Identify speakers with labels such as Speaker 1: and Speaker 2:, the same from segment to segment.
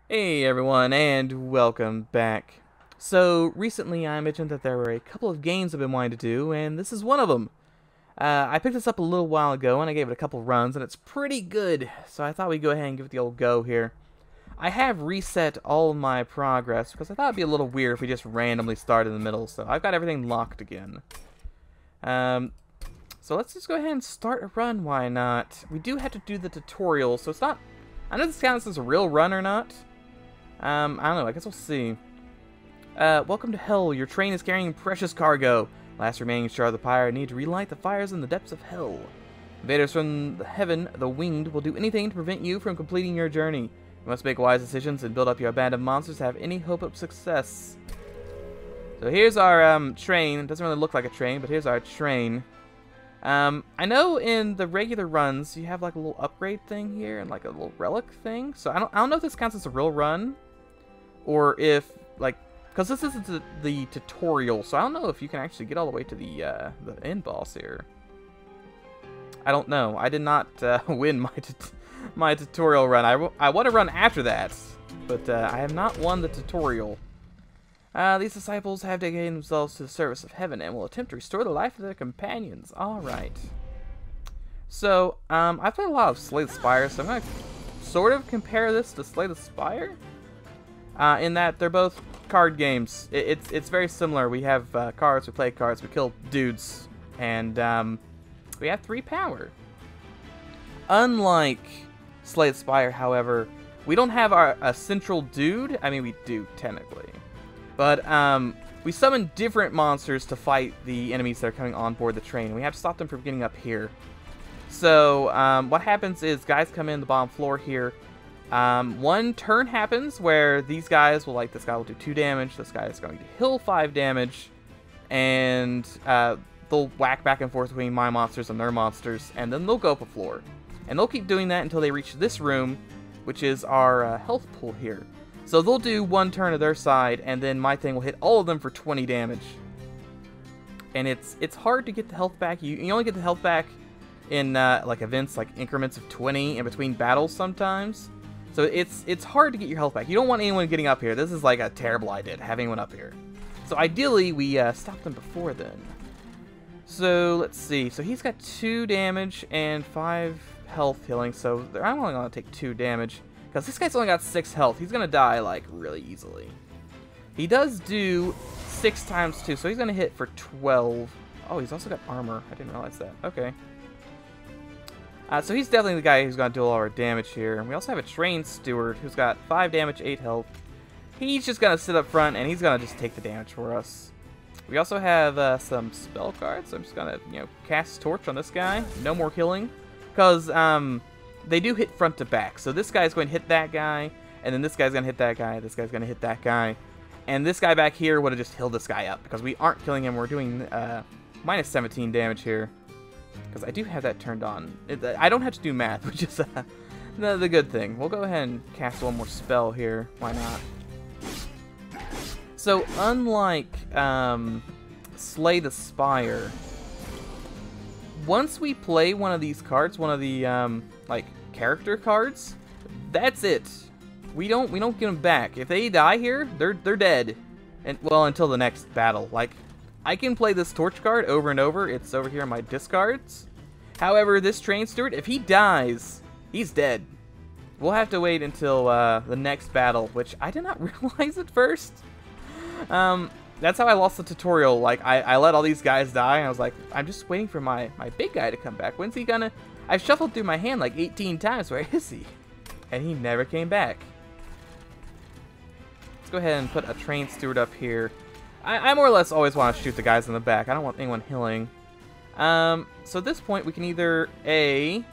Speaker 1: Hey everyone, and welcome back. So, recently I mentioned that there were a couple of games I've been wanting to do, and this is one of them. I picked this up a little while ago, and I gave it a couple runs, and it's pretty good, so I thought we'd go ahead and give it the old go here. I have reset all of my progress, because I thought it'd be a little weird if we just randomly start in the middle, so I've got everything locked again. So let's just go ahead and start a run, why not? We do have to do the tutorial, so it's not... I know this counts as a real run or not. I don't know, I guess we'll see. Welcome to Hell. Your train is carrying precious cargo. Last remaining shard of the pyre need to relight the fires in the depths of Hell. Invaders from the heaven, the winged, will do anything to prevent you from completing your journey. You must make wise decisions and build up your band of monsters to have any hope of success. So here's our train. It doesn't really look like a train, but here's our train. I know in the regular runs you have like a little upgrade thing here and like a little relic thing. So I don't know if this counts as a real run, or if like, because this isn't the tutorial, so I don't know if you can actually get all the way to the end boss here. I don't know. I did not win my tutorial run. I want to run after that, but I have not won the tutorial. These disciples have dedicated themselves to the service of heaven and will attempt to restore the life of their companions. Alright. So, I've played a lot of Slay the Spire, so I'm going to sort of compare this to Slay the Spire. In that they're both card games. It's very similar. We have cards, we play cards, we kill dudes, and we have 3 power. Unlike Slay the Spire, however, we don't have a central dude. I mean, we do, technically. But we summon different monsters to fight the enemies that are coming on board the train. We have to stop them from getting up here. So what happens is guys come in the bottom floor here. One turn happens where these guys will, like, this guy will do 2 damage. This guy is going to heal 5 damage. And they'll whack back and forth between my monsters and their monsters. And then they'll go up a floor. And they'll keep doing that until they reach this room, which is our health pool here. So they'll do 1 turn to their side, and then my thing will hit all of them for 20 damage. And it's hard to get the health back. You only get the health back in like events, like increments of 20 in between battles sometimes. So it's hard to get your health back. You don't want anyone getting up here. This is like a terrible idea, having anyone up here. So ideally, we stop them before then. So let's see. So he's got 2 damage and 5 health healing. So I'm only going to take 2 damage. Because this guy's only got 6 health. He's going to die, like, really easily. He does do 6 times 2, so he's going to hit for 12. Oh, he's also got armor. I didn't realize that. Okay. So he's definitely the guy who's going to do all our damage here. And we also have a train steward who's got 5 damage, 8 health. He's just going to sit up front, and he's going to just take the damage for us. We also have some spell cards. So I'm just going to, cast Torch on this guy. No more healing. Because, they do hit front to back. So this guy's going to hit that guy, and then this guy's going to hit that guy, this guy's going to hit that guy. And this guy back here would have just healed this guy up, because we aren't killing him. We're doing minus 17 damage here. Because I do have that turned on. I don't have to do math, which is the good thing. We'll go ahead and cast 1 more spell here. Why not? So unlike Slay the Spire, once we play one of these cards, one of the like character cards, that's it. We don't get them back. If they die here, they're dead. And well, until the next battle. Like, I can play this torch card over and over. It's over here in my discards. However, this train steward, if he dies, he's dead. We'll have to wait until the next battle, which I did not realize at first. That's how I lost the tutorial. Like, I let all these guys die, and I was like, I'm just waiting for my big guy to come back. When's he gonna... I've shuffled through my hand like 18 times. Where is he? And he never came back. Let's go ahead and put a train steward up here. I more or less always want to shoot the guys in the back. I don't want anyone healing. So at this point, we can either A,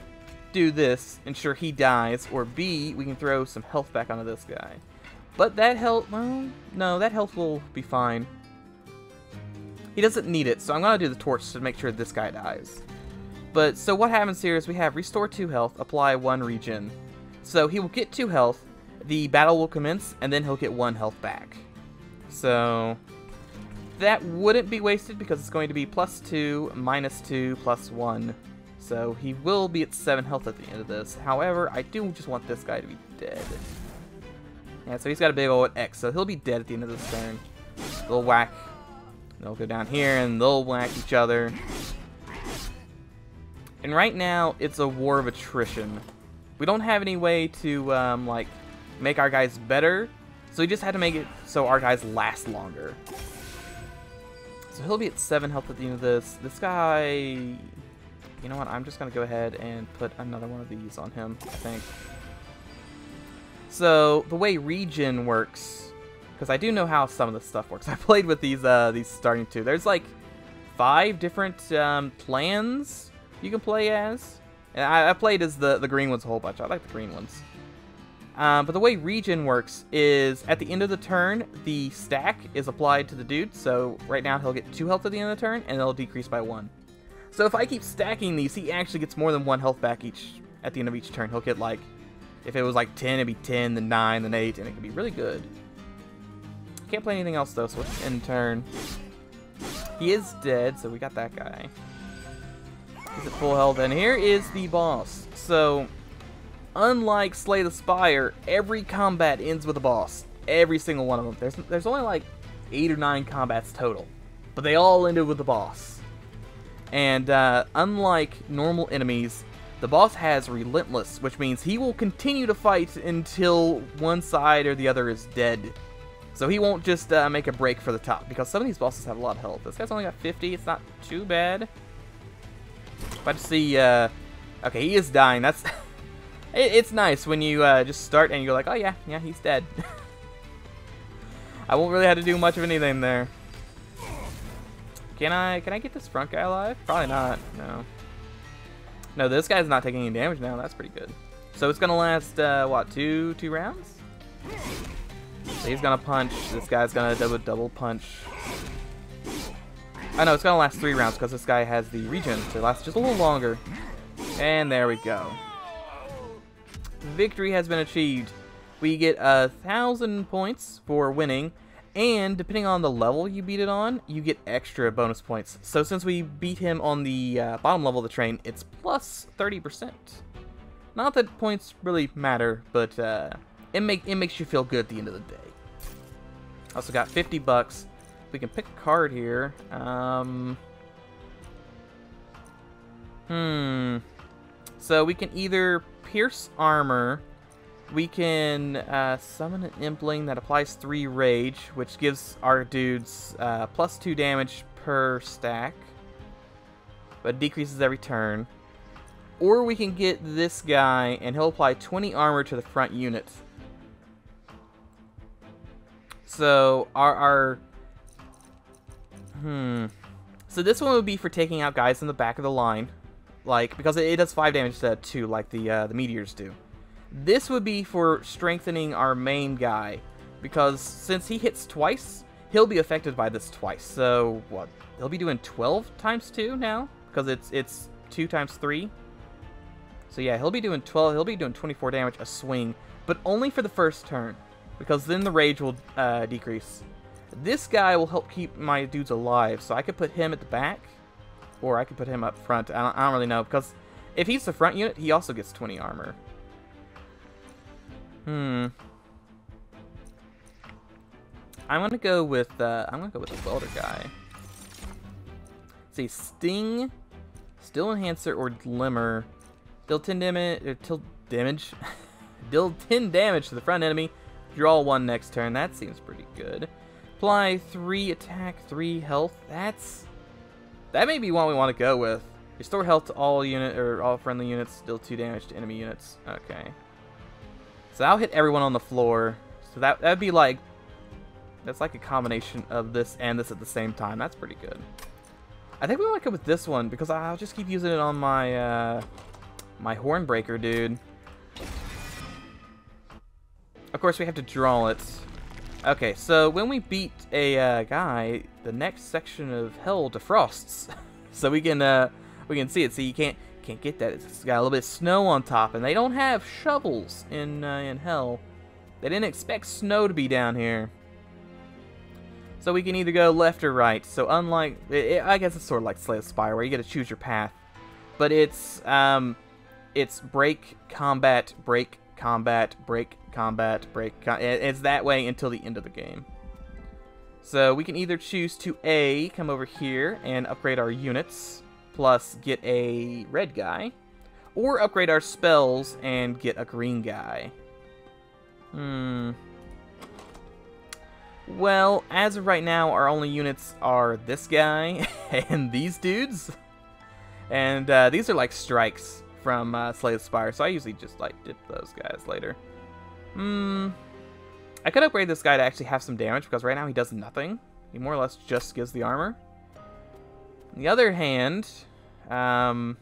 Speaker 1: do this, ensure he dies, or B, we can throw some health back onto this guy. But that health, well, no, that health will be fine. He doesn't need it, so I'm going to do the torch to make sure this guy dies. But, so what happens here is we have restore 2 health, apply 1 regen. So he will get 2 health, the battle will commence, and then he'll get 1 health back. So, that wouldn't be wasted because it's going to be +2, -2, +1. So he will be at 7 health at the end of this. However, I do just want this guy to be dead. Yeah, so he's got a big old X, so he'll be dead at the end of this turn. They'll whack. They'll go down here, and they'll whack each other. And right now, it's a war of attrition. We don't have any way to, like, make our guys better, so we just had to make it so our guys last longer. So he'll be at 7 health at the end of this. This guy... You know what? I'm just going to go ahead and put another one of these on him, I think. So, the way regen works... Because I do know how some of this stuff works. I played with these starting two. There's like 5 different plans you can play as. And I played as the green ones a whole bunch. I like the green ones. But the way regen works is at the end of the turn, the stack is applied to the dude. So right now he'll get 2 health at the end of the turn, and it'll decrease by 1. So if I keep stacking these, he actually gets more than 1 health back at the end of each turn. He'll get like, if it was like 10, it'd be 10, then 9, then 8, and it could be really good. Can't play anything else though, so let's end turn. He is dead, so we got that guy. He's at full health, and here is the boss. So, unlike Slay the Spire, every combat ends with a boss. Every single one of them. There's only like 8 or 9 combats total, but they all ended with a boss. And unlike normal enemies, the boss has Relentless, which means he will continue to fight until one side or the other is dead. So he won't just make a break for the top, because some of these bosses have a lot of health. This guy's only got 50, it's not too bad. But to see, okay, he is dying. That's, it's nice when you just start and you're like, oh yeah, he's dead. I won't really have to do much of anything there. Can I get this front guy alive? Probably not, no. No, this guy's not taking any damage now, that's pretty good. So it's gonna last, what, two rounds? So he's gonna punch. This guy's gonna double punch. I know it's gonna last 3 rounds because this guy has the regen to last just a little longer. And there we go. Victory has been achieved. We get 1,000 points for winning, and depending on the level you beat it on, you get extra bonus points. So since we beat him on the bottom level of the train, it's plus 30%. Not that points really matter, but it makes you feel good at the end of the day. Also got 50 bucks. We can pick a card here. So we can either pierce armor. We can summon an Impling that applies 3 rage, which gives our dudes plus 2 damage per stack, but decreases every turn. Or we can get this guy, and he'll apply 20 armor to the front unit. So So this one would be for taking out guys in the back of the line, like because it does 5 damage to 2, like the meteors do. This would be for strengthening our main guy, because since he hits twice, he'll be affected by this twice. So what? He'll be doing 12 times 2 now, because it's 2 times 3. So yeah, he'll be doing 12. He'll be doing 24 damage a swing, but only for the first turn, because then the rage will decrease. This guy will help keep my dudes alive, so I could put him at the back, or I could put him up front. I don't really know, because if he's the front unit, he also gets 20 armor. I'm gonna go with the welder guy. Let's see, Sting, Still Enhancer, or Glimmer. Deal 10 damage. Deal 10 damage to the front enemy. Draw 1 next turn. That seems pretty good. Apply 3 attack, 3 health. That may be one we want to go with. Restore health to all friendly units. Deal 2 damage to enemy units. Okay. So I'll hit everyone on the floor. So that'd be like, that's like a combination of this and this at the same time. That's pretty good. I think we want to go with this one because I'll just keep using it on my my Hornbreaker dude. Of course, we have to draw it. Okay, so when we beat a guy, the next section of hell defrosts, so we can see it. See, you can't get that. It's got a little bit of snow on top, and they don't have shovels in hell. They didn't expect snow to be down here. So we can either go left or right. So unlike, I guess it's sort of like Slay the Spire, where you get to choose your path, but it's break, combat, combat, break, combat, break. It's that way until the end of the game. So we can either choose to A, come over here and upgrade our units, plus get a red guy, or upgrade our spells and get a green guy. Well, as of right now, our only units are this guy and these dudes. And these are like strikes from Slay the Spire, so I usually just like dip those guys later. I could upgrade this guy to actually have some damage, because right now he does nothing. He more or less just gives the armor. On the other hand, I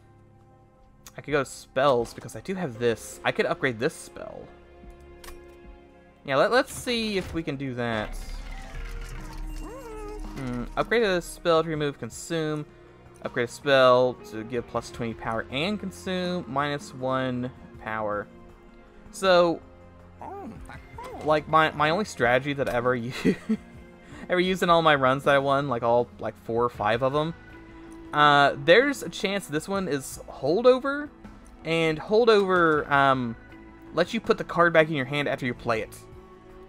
Speaker 1: could go to spells, because I do have this. I could upgrade this spell. Yeah, let's see if we can do that. Upgrade a spell to remove consume. Upgrade a spell to give plus 20 power and consume, minus 1 power. So, like, my only strategy that I ever used in all my runs that I won, like 4 or 5 of them, there's a chance this one is holdover, and holdover lets you put the card back in your hand after you play it.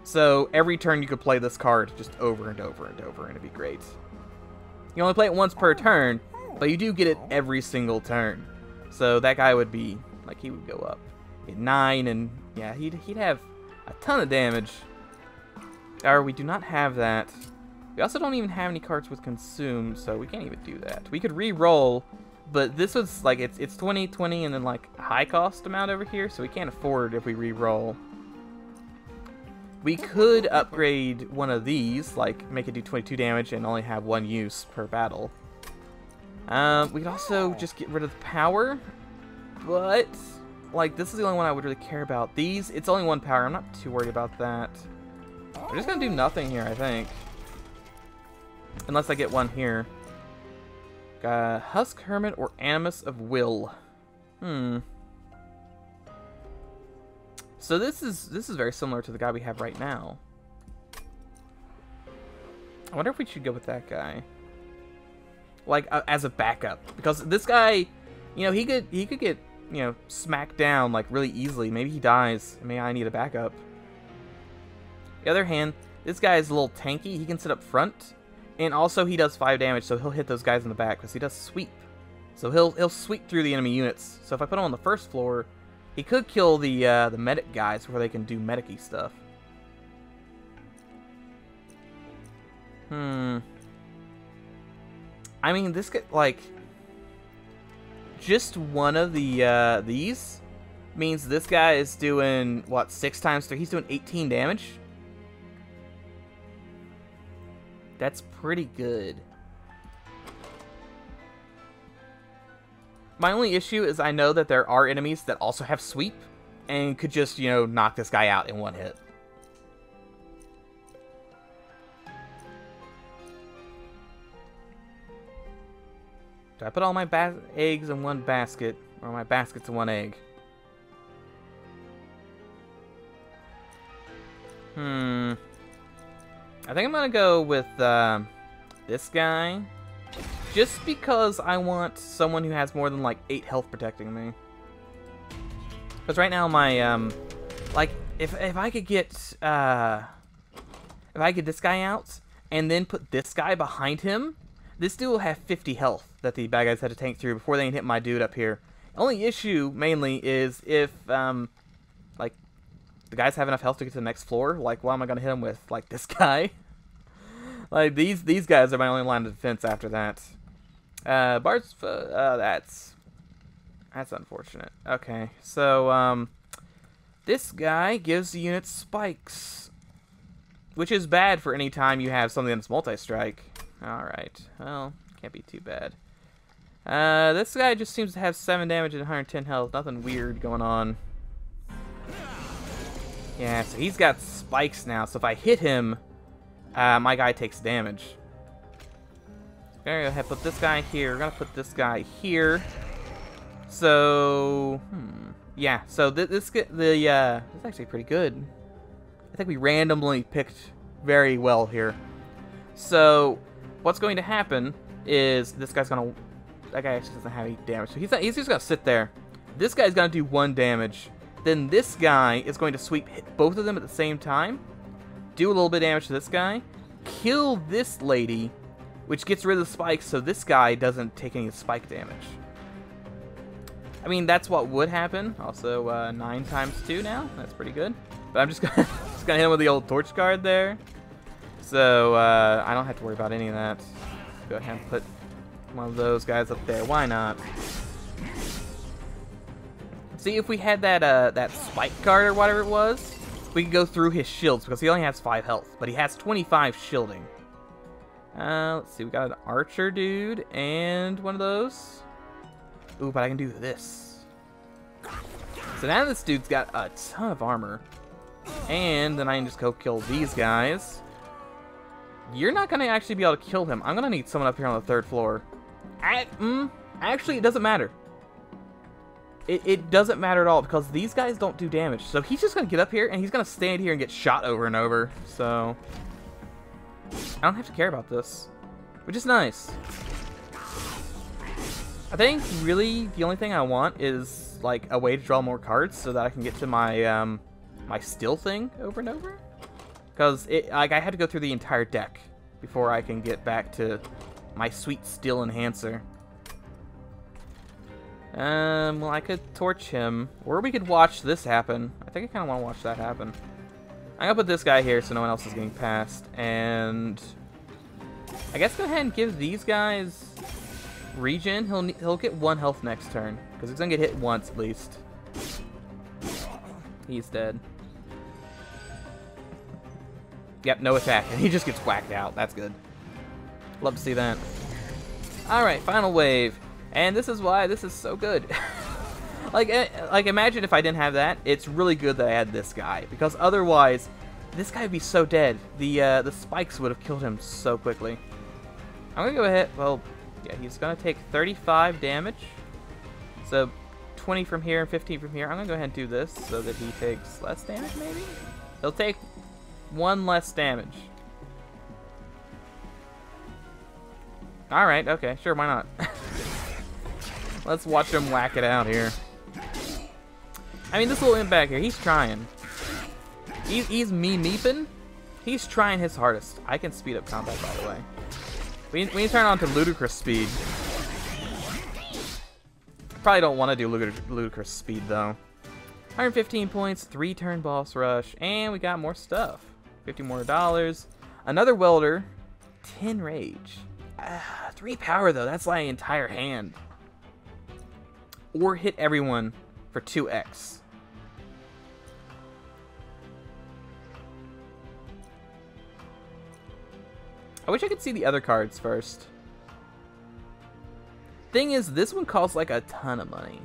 Speaker 1: So every turn you could play this card just over and over and over, and it'd be great. You only play it once per turn, but you do get it every single turn. So that guy would be, like, he would go up at 9, and yeah, he'd have a ton of damage. Or we do not have that. We also don't even have any cards with consume, so we can't even do that. We could re-roll, but this was like, it's 20, 20, and then like a high cost amount over here, so we can't afford if we re-roll. We could upgrade one of these, like make it do 22 damage and only have 1 use per battle. We could also just get rid of the power, but like this is the only one I would really care about. These, it's only 1 power. I'm not too worried about that. We're just gonna do nothing here, I think, unless I get one here. Husk Hermit or Animus of Will. So this is very similar to the guy we have right now. I wonder if we should go with that guy, like as a backup, because this guy, you know, he could get, you know, smacked down like really easily. Maybe he dies. Maybe I need a backup. On the other hand, this guy is a little tanky. He can sit up front, and also he does 5 damage, so he'll hit those guys in the back because he does sweep. So he'll sweep through the enemy units. So if I put him on the first floor, he could kill the medic guys before they can do medic-y stuff. I mean, this could, like, just one of the these means this guy is doing what, 6 times 3? He's doing 18 damage. That's pretty good. My only issue is I know that there are enemies that also have sweep and could just, you know, knock this guy out in 1 hit. Do I put all my eggs in 1 basket, or my baskets in 1 egg? I think I'm gonna go with this guy, just because I want someone who has more than like 8 health protecting me. Because right now my like if I could get this guy out and then put this guy behind him, this dude will have 50 health that the bad guys had to tank through before they can hit my dude up here. Only issue mainly is if like the guys have enough health to get to the next floor. Like, what am I gonna hit him with? Like this guy? Like these guys are my only line of defense after that. Bard's that's unfortunate. Okay, so this guy gives the unit spikes, which is bad for any time you have something that's multi-strike. Alright, well, can't be too bad. This guy just seems to have 7 damage and 110 health. Nothing weird going on. Yeah, so he's got spikes now, so if I hit him, my guy takes damage. We're gonna go ahead and put this guy here. We're gonna put this guy here. So, yeah. So this is actually pretty good. I think we randomly picked very well here. So, what's going to happen is this guy's gonna. That guy actually doesn't have any damage, so he's just gonna sit there. This guy's gonna do 1 damage, then this guy is going to sweep hit both of them at the same time, do a little bit of damage to this guy, kill this lady, which gets rid of the spikes so this guy doesn't take any spike damage. I mean, that's what would happen. Also, 9 times 2 now. That's pretty good. But I'm just gonna, hit him with the old torch guard there. So, I don't have to worry about any of that. Go ahead and put one of those guys up there. Why not? See, if we had that spike guard or whatever it was, we could go through his shields because he only has 5 health, but he has 25 shielding. Let's see, we got an archer dude and one of those. Ooh, but I can do this. So now this dude's got a ton of armor. And then I can just go kill these guys. You're not going to actually be able to kill him. I'm going to need someone up here on the 3rd floor. Actually, it doesn't matter. It doesn't matter at all because these guys don't do damage. So he's just going to get up here and he's going to stand here and get shot over and over. So I don't have to care about this, which is nice. I think really the only thing I want is like a way to draw more cards so that I can get to my my still thing over and over. Because like I had to go through the entire deck before I can get back to my sweet still enhancer. Well, I could torch him, or we could watch this happen. I think I kind of want to watch that happen. I'm gonna put this guy here so no one else is getting past, and I guess go ahead and give these guys regen. He'll get 1 health next turn because he's gonna get hit once at least. He's dead. Yep, no attack, and he just gets whacked out. That's good. Love to see that. Alright, final wave. And this is why this is so good. like imagine if I didn't have that. It's really good that I had this guy, because otherwise, this guy would be so dead. The spikes would have killed him so quickly. I'm gonna go ahead. Well, yeah, he's gonna take 35 damage. So 20 from here and 15 from here. I'm gonna go ahead and do this so that he takes less damage. Maybe he'll take 1 less damage. All right. Okay. Sure. Why not? Let's watch him whack it out here. I mean, this little imp back here, he's trying. He's me-meeping. He's trying his hardest. I can speed up combat, by the way. We need to turn on to ludicrous speed. Probably don't want to do ludicrous speed, though. 115 points, 3-turn boss rush, and we got more stuff. $50 more. Another welder. 10 rage. 3 power, though. That's like an entire hand. Or hit everyone for 2x. I wish I could see the other cards first. Thing is, this one costs like a ton of money.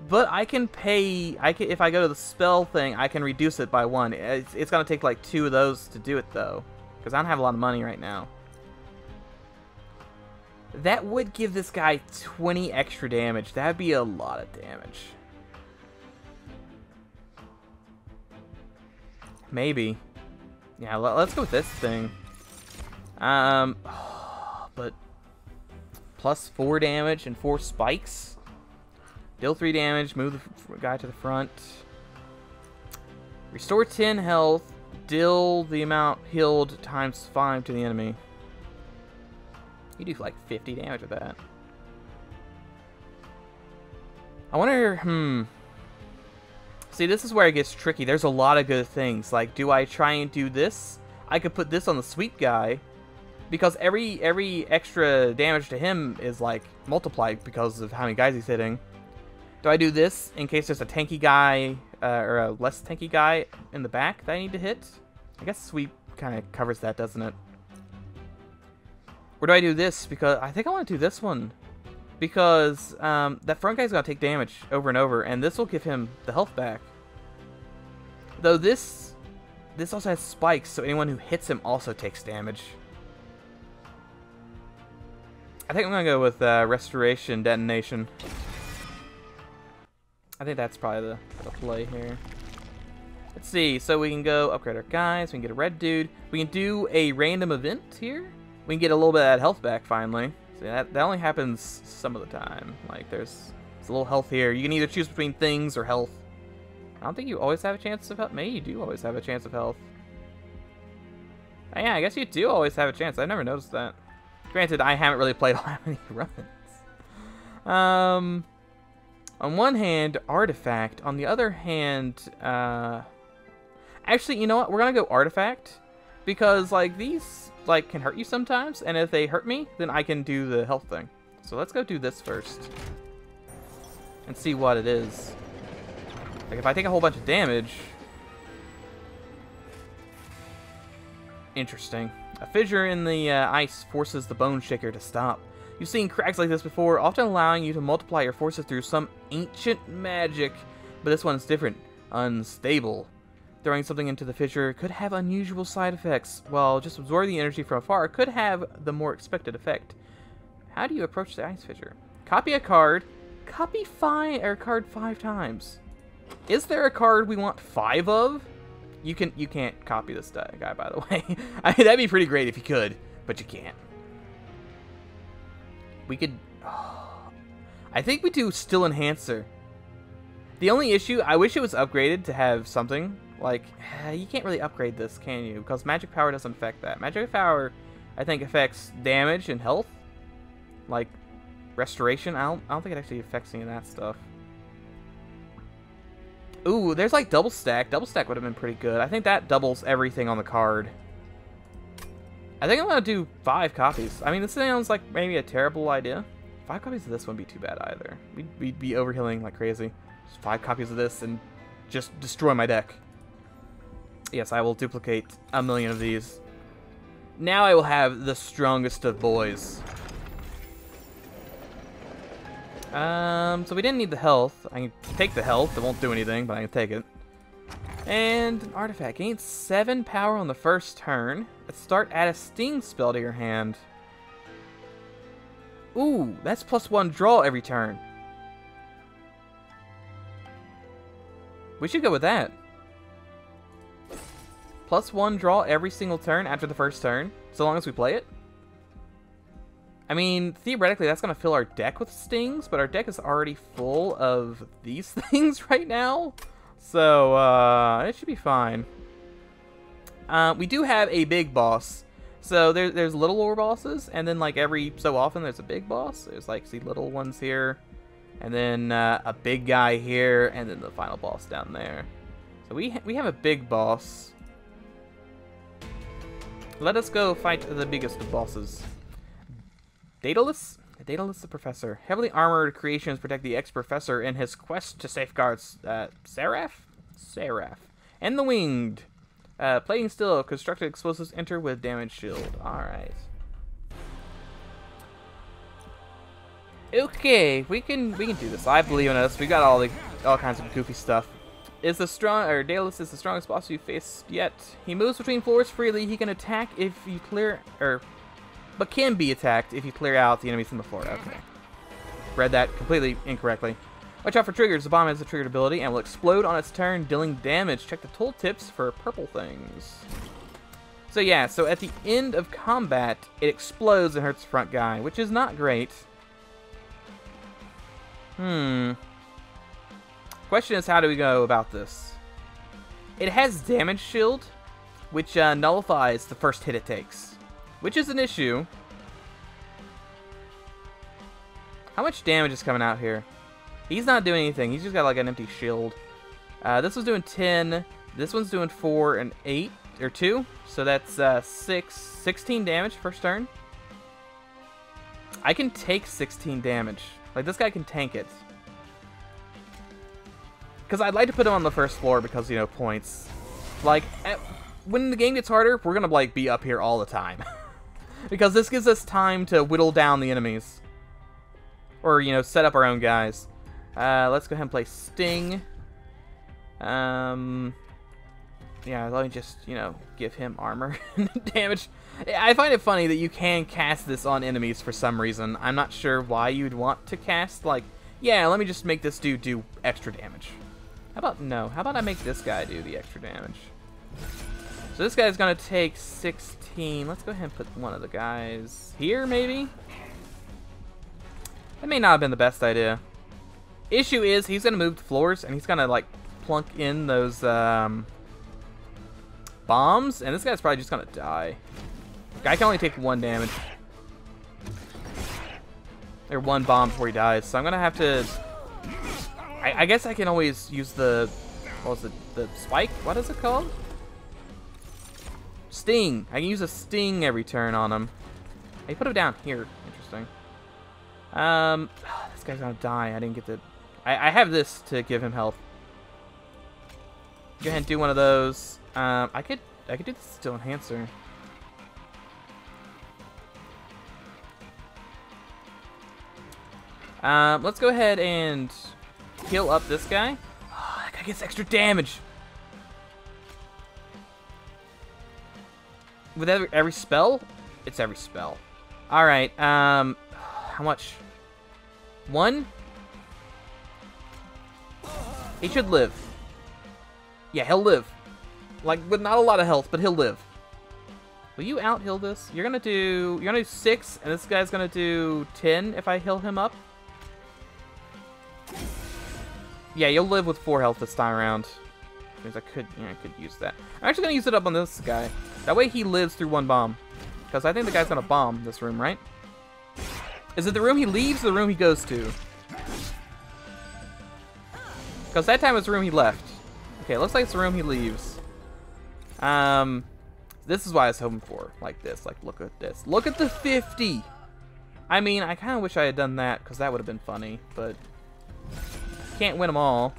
Speaker 1: But I can pay, if I go to the spell thing, I can reduce it by 1. It's going to take like 2 of those to do it, though. Because I don't have a lot of money right now. That would give this guy 20 extra damage. That'd be a lot of damage. Maybe. Yeah, let's go with this thing. But plus 4 damage and 4 spikes. Deal 3 damage, move the guy to the front. Restore 10 health, deal the amount healed times 5 to the enemy. You do like 50 damage with that. I wonder, See, this is where it gets tricky. There's a lot of good things. Like, do I try and do this? I could put this on the sweep guy, because every extra damage to him is like multiplied because of how many guys he's hitting. Do I do this in case there's a tanky guy or a less tanky guy in the back that I need to hit? I guess sweep kind of covers that, doesn't it? Or do I do this? Because I think I want to do this one. Because that front guy's going to take damage over and over. And this will give him the health back. Though this also has spikes. So anyone who hits him also takes damage. I think I'm going to go with Restoration Detonation. I think that's probably the play here. Let's see. So we can go upgrade our guys. We can get a red dude. We can do a random event here. We can get a little bit of that health back finally. See, that only happens some of the time. Like there's a little health here. You can either choose between things or health. I don't think you always have a chance of health. Maybe you do always have a chance of health. Oh, yeah, I guess you do always have a chance. I never noticed that. Granted, I haven't really played all that many runs. On one hand, artifact. On the other hand, actually, you know what? We're gonna go artifact because like these like can hurt you sometimes, and if they hurt me, then I can do the health thing. So let's go do this first and see what it is. Like if I take a whole bunch of damage. Interesting. A fissure in the ice forces the bone shaker to stop. You've seen cracks like this before, often allowing you to multiply your forces through some ancient magic, but this one's different. Unstable. Throwing something into the fissure could have unusual side effects, while just absorbing the energy from afar could have the more expected effect. How do you approach the ice fissure? Copy a card. Copy card 5 times. Is there a card we want 5 of? You can't copy this guy, by the way. I mean, that'd be pretty great if you could, but you can't. We could... Oh, I think we do Still Enhancer. The only issue, I wish it was upgraded to have something. Like, you can't really upgrade this, can you? Because Magic Power doesn't affect that. Magic Power, I think, affects damage and health. Like, Restoration. I don't think it actually affects any of that stuff. Ooh, there's like double stack. Double stack would have been pretty good. I think that doubles everything on the card. I think I'm going to do 5 copies. I mean, this sounds like maybe a terrible idea. 5 copies of this wouldn't be too bad either. We'd be overhealing like crazy. Just 5 copies of this and just destroy my deck. Yes, I will duplicate 1,000,000 of these. Now I will have the strongest of boys. So we didn't need the health. I can take the health. It won't do anything, but I can take it. And an artifact. Gain 7 power on the first turn. Let's start add a sting spell to your hand. Ooh, that's +1 draw every turn. We should go with that. +1 draw every single turn after the first turn, so long as we play it. I mean, theoretically, that's going to fill our deck with stings, but our deck is already full of these things right now. So, it should be fine. We do have a big boss. So, there's little lower bosses, and then, like, every so often there's a big boss. There's, like, see little ones here, and then a big guy here, and then the final boss down there. So, we have a big boss. Let us go fight the biggest of bosses. Daedalus? Daedalus the Professor. Heavily armored creations protect the ex-professor in his quest to safeguard Seraph? Seraph. And the Winged. Playing still, constructed explosives enter with damage shield. Alright. Okay, we can do this. I believe in us. We got all kinds of goofy stuff. Daedalus is the strongest boss you've faced yet. He moves between floors freely. He can attack if you clear but can be attacked if you clear out the enemies from the floor. Okay. Read that completely incorrectly. Watch out for triggers. The bomb has a triggered ability and will explode on its turn, dealing damage. Check the tooltips for purple things. So yeah, so at the end of combat, it explodes and hurts the front guy, which is not great. Question is, how do we go about this? It has damage shield, which nullifies the first hit it takes. Which is an issue. How much damage is coming out here? He's not doing anything. He's just got like an empty shield. This one's doing 10. This one's doing 4 and 8. Or 2. So that's 16 damage first turn. I can take 16 damage. Like, this guy can tank it. Because I'd like to put him on the first floor because, you know, points. Like, when the game gets harder, we're going to, like, be up here all the time. Because this gives us time to whittle down the enemies. Or, you know, set up our own guys. Let's go ahead and play Sting. Yeah, let me just, you know, give him armor damage. I find it funny that you can cast this on enemies for some reason. I'm not sure why you'd want to cast, like, yeah, let me just make this dude do extra damage. How about, no, how about I make this guy do the extra damage? So this guy's gonna take 16. Let's go ahead and put one of the guys here, maybe? That may not have been the best idea. Issue is, he's gonna move the floors, and he's gonna, like, plunk in those bombs, and this guy's probably just gonna die. Guy can only take 1 damage. Or 1 bomb before he dies, so I'm gonna have to... I guess I can always use the... What was it? The spike? What is it called? Sting. I can use a sting every turn on him. I put him down here. Interesting. This guy's gonna die. I didn't get the... I have this to give him health. Go ahead and do one of those. I could do the Steel Enhancer. Let's go ahead and heal up this guy. Oh, that guy gets extra damage. With every spell? It's every spell. Alright, how much? 1? He should live. Yeah, he'll live. Like, with not a lot of health, but he'll live. Will you out-heal this? You're gonna do 6, and this guy's gonna do 10 if I heal him up. Yeah, you'll live with 4 health this time around. Because I could use that. I'm actually gonna use it up on this guy. That way he lives through 1 bomb. Because I think the guy's gonna bomb this room, right? Is it the room he leaves or the room he goes to? Because that time it was the room he left. Okay, it looks like it's the room he leaves. This is what I was hoping for. Like this. Like, look at this. Look at the 50! I mean, I kind of wish I had done that, because that would have been funny, but... Can't win them all.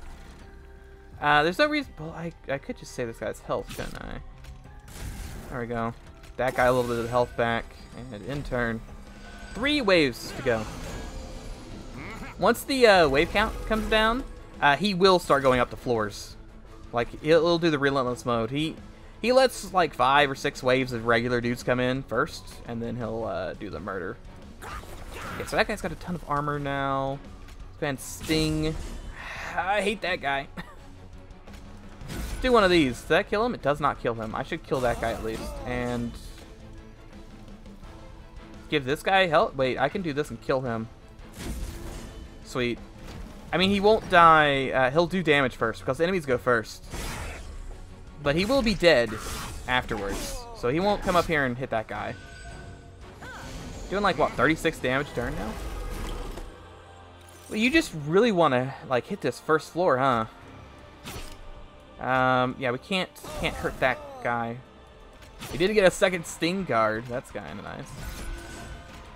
Speaker 1: There's no reason... Well, I could just save this guy's health, couldn't I? There we go. That guy a little bit of health back. And in turn. 3 waves to go. Once the wave count comes down, he will start going up the floors. Like, he'll do the relentless mode. He lets, like, 5 or 6 waves of regular dudes come in first, and then he'll do the murder. Okay, so that guy's got a ton of armor now. Let's go ahead and sting. I hate that guy. Do one of these. Does that kill him? It does not kill him. I should kill that guy at least. And give this guy health. Wait, I can do this and kill him. Sweet. I mean, he won't die. He'll do damage first because the enemies go first. But he will be dead afterwards. So he won't come up here and hit that guy. Doing like, what, 36 damage turn now? Well, you just really want to, like, hit this first floor, huh? Yeah, we can't hurt that guy. We did get a second sting guard. That's kind of nice.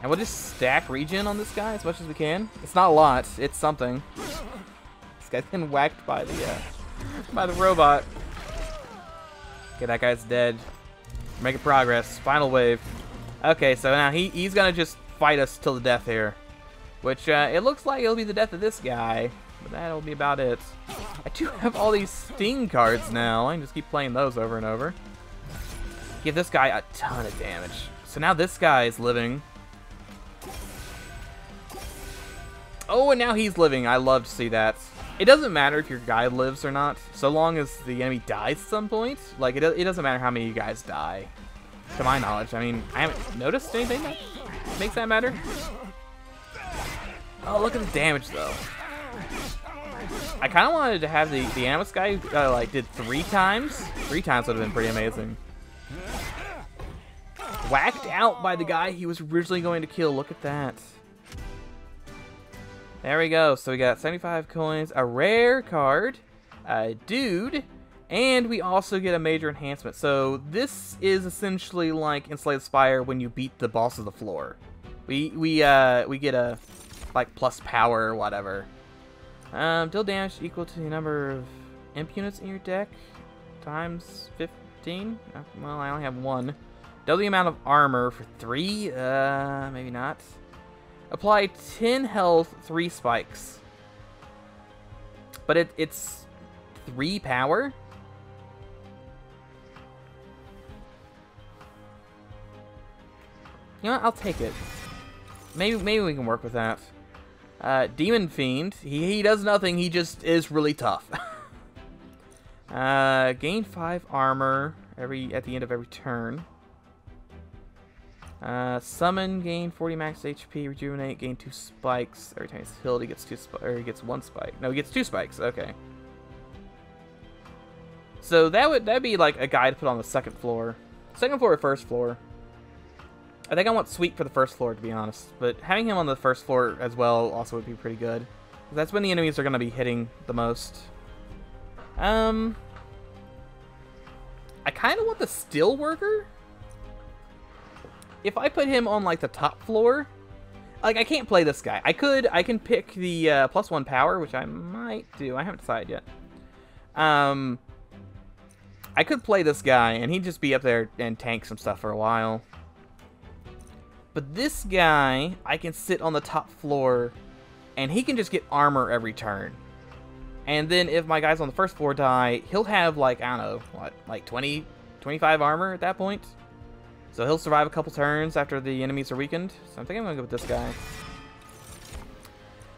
Speaker 1: And we'll just stack regen on this guy as much as we can. It's not a lot. It's something. This guy's been whacked by the robot. Okay, that guy's dead. We're making progress. Final wave. Okay, so now he's gonna just fight us till the death here. Which, it looks like it'll be the death of this guy. But that'll be about it. I do have all these Sting cards now. I can just keep playing those over and over. Give this guy a ton of damage. So now this guy is living. Oh, and now he's living. I love to see that. It doesn't matter if your guy lives or not, so long as the enemy dies at some point. Like, it doesn't matter how many of you guys die. To my knowledge. I mean, I haven't noticed anything that makes that matter. Oh, look at the damage, though. I kind of wanted to have the Animus guy, like, did 3 times. 3 times would have been pretty amazing. Whacked out by the guy he was originally going to kill. Look at that. There we go. So we got 75 coins, a rare card, a dude, and we also get a major enhancement. So this is essentially like Enslaved Spire when you beat the boss of the floor. We get a like plus power or whatever. Deal damage equal to the number of imp units in your deck times 15. Well, I only have 1. Double the amount of armor for 3. Maybe not. Apply 10 health, 3 spikes. But it's 3 power. You know what? I'll take it. Maybe we can work with that. Demon Fiend. He does nothing. He just is really tough. Gain 5 armor at the end of every turn. Summon, gain 40 max HP, rejuvenate, gain 2 spikes. Every time he's healed, he gets 1 spike. No, he gets 2 spikes. Okay. So that'd be like a guy to put on the second floor. Second floor or first floor. I think I want Sweet for the first floor, to be honest. But having him on the first floor as well also would be pretty good. That's when the enemies are going to be hitting the most. I kind of want the Steel Worker. If I put him on, like, the top floor... Like, I can't play this guy. I can pick the +1 power, which I might do. I haven't decided yet. I could play this guy, and he'd just be up there and tank some stuff for a while. But this guy, I can sit on the top floor, and he can just get armor every turn. And then if my guys on the first floor die, he'll have, like, I don't know, what, like 20, 25 armor at that point? So he'll survive a couple turns after the enemies are weakened. So I think I'm going to go with this guy.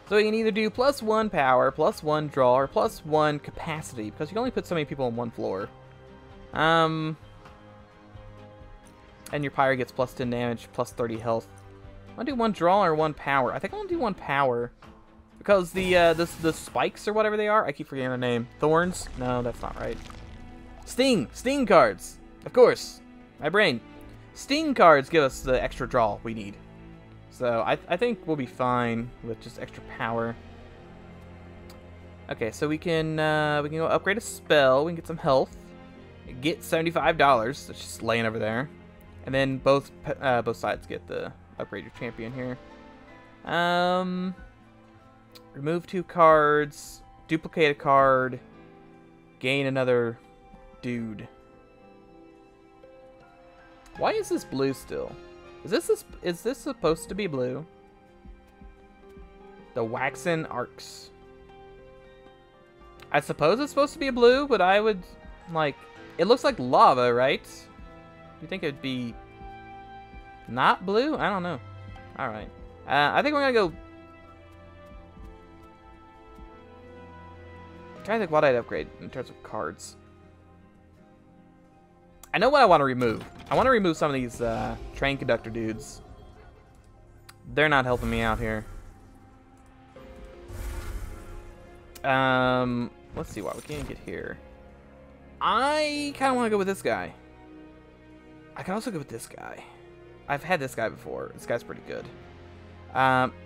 Speaker 1: So you can either do +1 power, +1 draw, or +1 capacity, because you can only put so many people on one floor. And your pyre gets +10 damage, +30 health. I want to do 1 draw or 1 power. I think I want to do 1 power. Because the spikes or whatever they are, I keep forgetting their name. Thorns? No, that's not right. Sting! Sting cards! Of course. My brain. Sting cards give us the extra draw we need. So I think we'll be fine with just extra power. Okay, so we can go upgrade a spell. We can get some health. Get $75. That's just laying over there. And then both sides get the upgrade your champion here. Remove 2 cards. Duplicate a card. Gain another dude. Why is this blue still? Is this supposed to be blue? The Waxen Arcs. I suppose it's supposed to be blue, but I would, like... It looks like lava, right? You think it'd be not blue? I don't know. Alright. I think we're gonna go... I'm trying to think what I'd upgrade in terms of cards. I know what I want to remove. I want to remove some of these train conductor dudes. They're not helping me out here. Let's see what we can get here. I kind of want to go with this guy. I can also go with this guy. I've had this guy before. This guy's pretty good.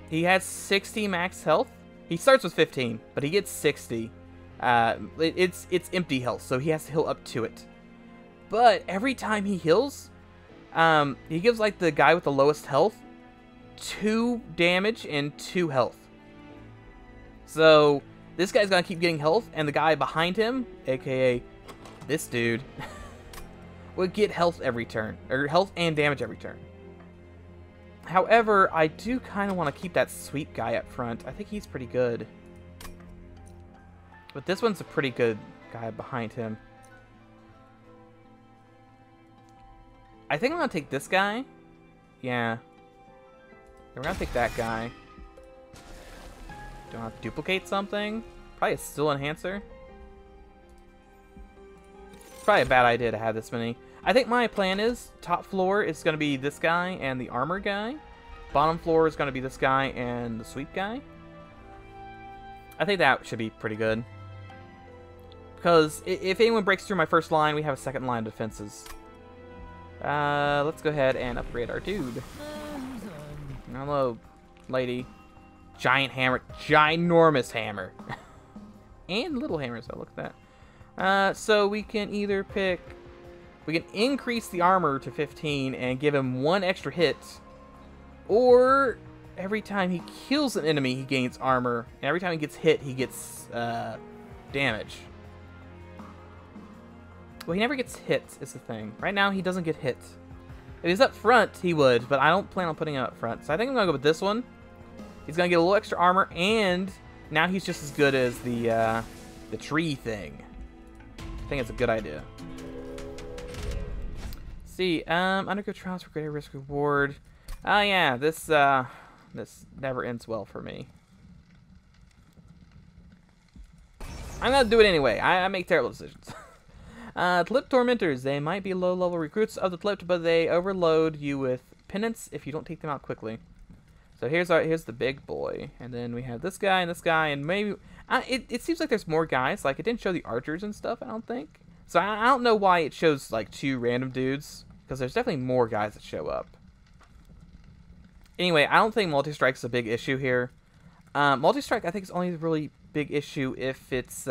Speaker 1: He has 60 max health. He starts with 15, but he gets 60. It's empty health, so he has to heal up to it. But every time he heals, he gives, like, the guy with the lowest health 2 damage and 2 health. So this guy's gonna keep getting health, and the guy behind him, aka this dude, would get health every turn, or health and damage every turn. However, I do kind of want to keep that sweep guy up front. I think he's pretty good. But this one's a pretty good guy behind him. I think I'm going to take this guy. Yeah. We're going to take that guy. Don't have to duplicate something. Probably a still enhancer. Probably a bad idea to have this many. I think my plan is, top floor is going to be this guy and the armor guy. Bottom floor is going to be this guy and the sweep guy. I think that should be pretty good. Because if anyone breaks through my first line, we have a second line of defenses. Let's go ahead and upgrade our dude. Hello, lady. Giant hammer. Ginormous hammer. And little hammer, so look at that. So we can either pick... We can increase the armor to 15 and give him 1 extra hit. Or every time he kills an enemy, he gains armor. And every time he gets hit, he gets damage. Well, he never gets hit, is the thing. Right now, he doesn't get hit. If he's up front, he would, but I don't plan on putting him up front. So I think I'm going to go with this one. He's going to get a little extra armor, and now he's just as good as the tree thing. I think it's a good idea. Let's see, undergo trials for greater risk reward. Oh yeah, this never ends well for me. I'm going to do it anyway. I make terrible decisions. Tlip Tormentors. They might be low-level recruits of the Tlip, but they overload you with penance if you don't take them out quickly. So here's the big boy, and then we have this guy, and maybe it seems like there's more guys. Like, it didn't show the archers and stuff, I don't think. So I don't know why it shows like 2 random dudes, because there's definitely more guys that show up. Anyway, I don't think multi-strike is a big issue here. Multi-strike, I think, is only a really big issue if it's,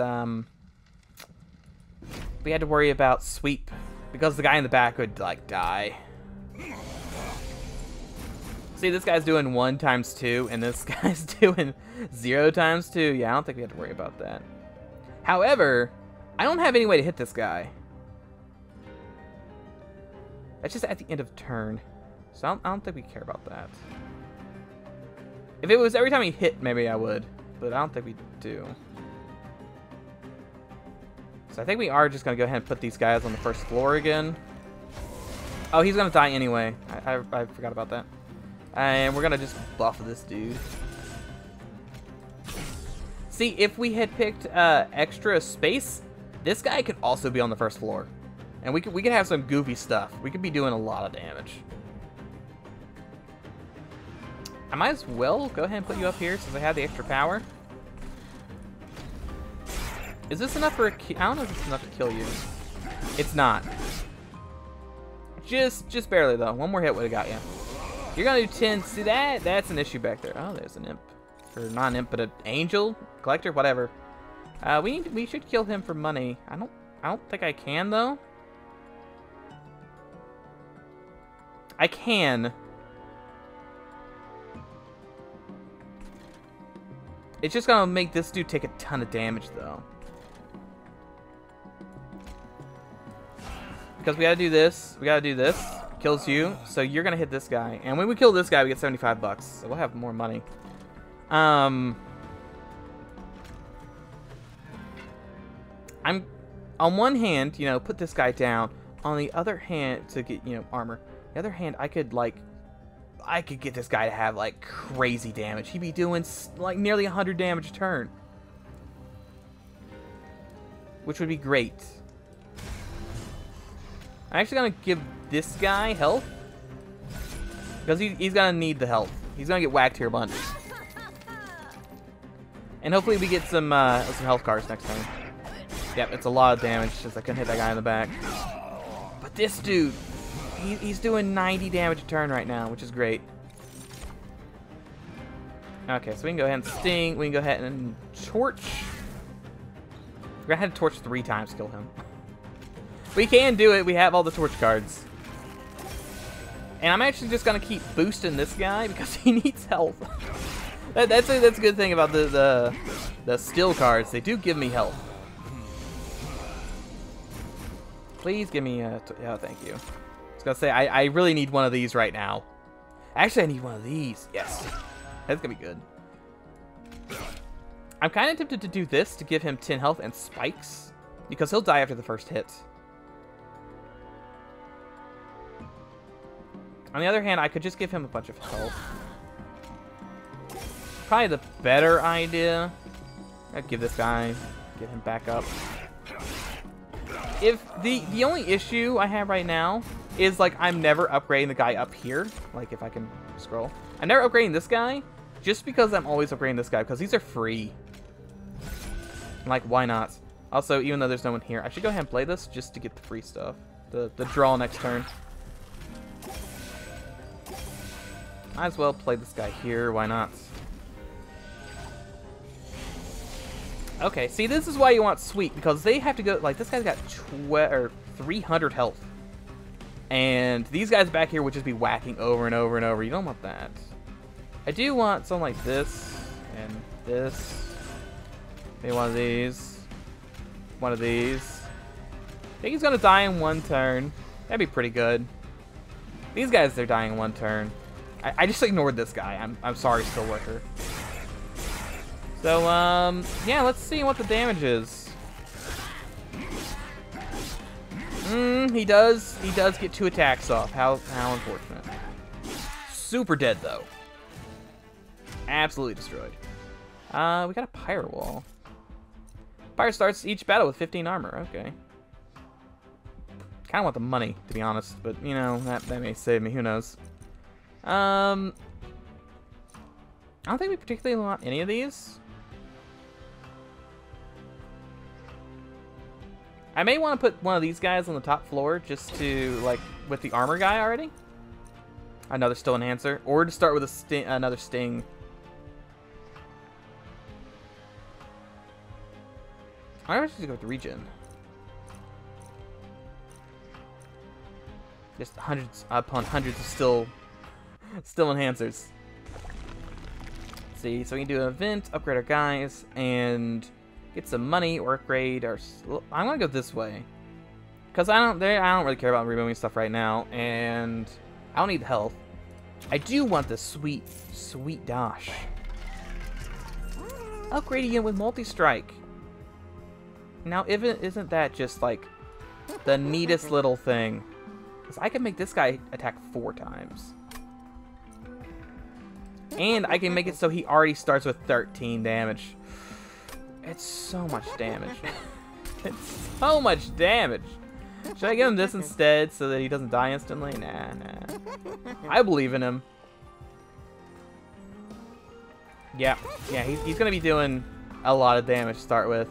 Speaker 1: we had to worry about sweep, because the guy in the back would, like, die. See, this guy's doing 1 times 2, and this guy's doing 0 times 2. Yeah, I don't think we have to worry about that. However, I don't have any way to hit this guy. That's just at the end of turn. So I don't think we care about that. If it was every time he hit, maybe I would. But I don't think we do. So I think we are just going to go ahead and put these guys on the first floor again. Oh, he's going to die anyway. I forgot about that. And we're going to just buff this dude. See, if we had picked extra space, this guy could also be on the first floor. And we could have some goofy stuff. We could be doing a lot of damage. I might as well go ahead and put you up here since I have the extra power. Is this enough for a kill? I don't know if it's enough to kill you. It's not. Just barely though. 1 more hit would have got you. You're gonna do 10. See that? That's an issue back there. Oh, there's an imp. Or not an imp, but an angel? Collector? Whatever. We should kill him for money. I don't think I can though. I can. It's just gonna make this dude take a ton of damage though. Because we gotta do this. We gotta do this. Kills you. So you're gonna hit this guy. And when we kill this guy, we get 75 bucks. So we'll have more money. I'm on one hand, you know, put this guy down. On the other hand, to get, you know, armor. The other hand, I could get this guy to have like crazy damage. He'd be doing like nearly 100 damage a turn, which would be great. I'm actually gonna give this guy health because he's gonna need the health. He's gonna get whacked here a bunch, and hopefully we get some health cards next time. Yep, it's a lot of damage. Just I couldn't hit that guy in the back. But this dude, he's doing 90 damage a turn right now, which is great. Okay, so we can go ahead and sting. We can go ahead and torch. We're gonna have to torch 3 times to kill him. We can do it. We have all the torch cards. And I'm actually just gonna keep boosting this guy because he needs health. that's a good thing about the still cards. They do give me health. Please give me oh, thank you. I was gonna say I really need one of these right now. Actually, I need one of these. Yes, that's gonna be good. I'm kind of tempted to do this to give him 10 health and spikes because he'll die after the first hit. On the other hand, I could just give him a bunch of health. Probably the better idea. I'd give this guy, get him back up. If the only issue I have right now is like I'm never upgrading the guy up here. Like if I can scroll, I'm never upgrading this guy just because I'm always upgrading this guy because these are free. Like why not? Also, even though there's no one here, I should go ahead and play this just to get the free stuff. The draw next turn. Might as well play this guy here. Why not? Okay, see, this is why you want sweep, because they have to go, like, this guy's got 300 health. And these guys back here would just be whacking over and over and over. You don't want that. I do want something like this, and this. Maybe one of these. One of these. I think he's going to die in 1 turn. That'd be pretty good. These guys, they're dying in 1 turn. I just ignored this guy. I'm sorry, still worker. So, yeah, let's see what the damage is. He does get 2 attacks off. How unfortunate. Super dead, though. Absolutely destroyed. We got a pyre wall. Pyre starts each battle with 15 armor. Okay. Kind of want the money, to be honest. But, you know, that may save me. Who knows? I don't think we particularly want any of these. I may want to put one of these guys on the top floor just to, like, with the armor guy already. Another still enhancer. Or to start with a another sting. I wish I should go with the regen. Just hundreds upon hundreds of still enhancers. Let's see, so we can do an event, upgrade our guys, and get some money or upgrade our. I'm gonna go this way, cause I don't really care about removing stuff right now, and I don't need the health. I do want the sweet dash. Upgrading it with multi-strike. Now, isn't that just like the neatest little thing? Because I can make this guy attack 4 times. And I can make it so he already starts with 13 damage. It's so much damage. It's so much damage. Should I give him this instead so that he doesn't die instantly? Nah. I believe in him. Yeah, he's going to be doing a lot of damage to start with.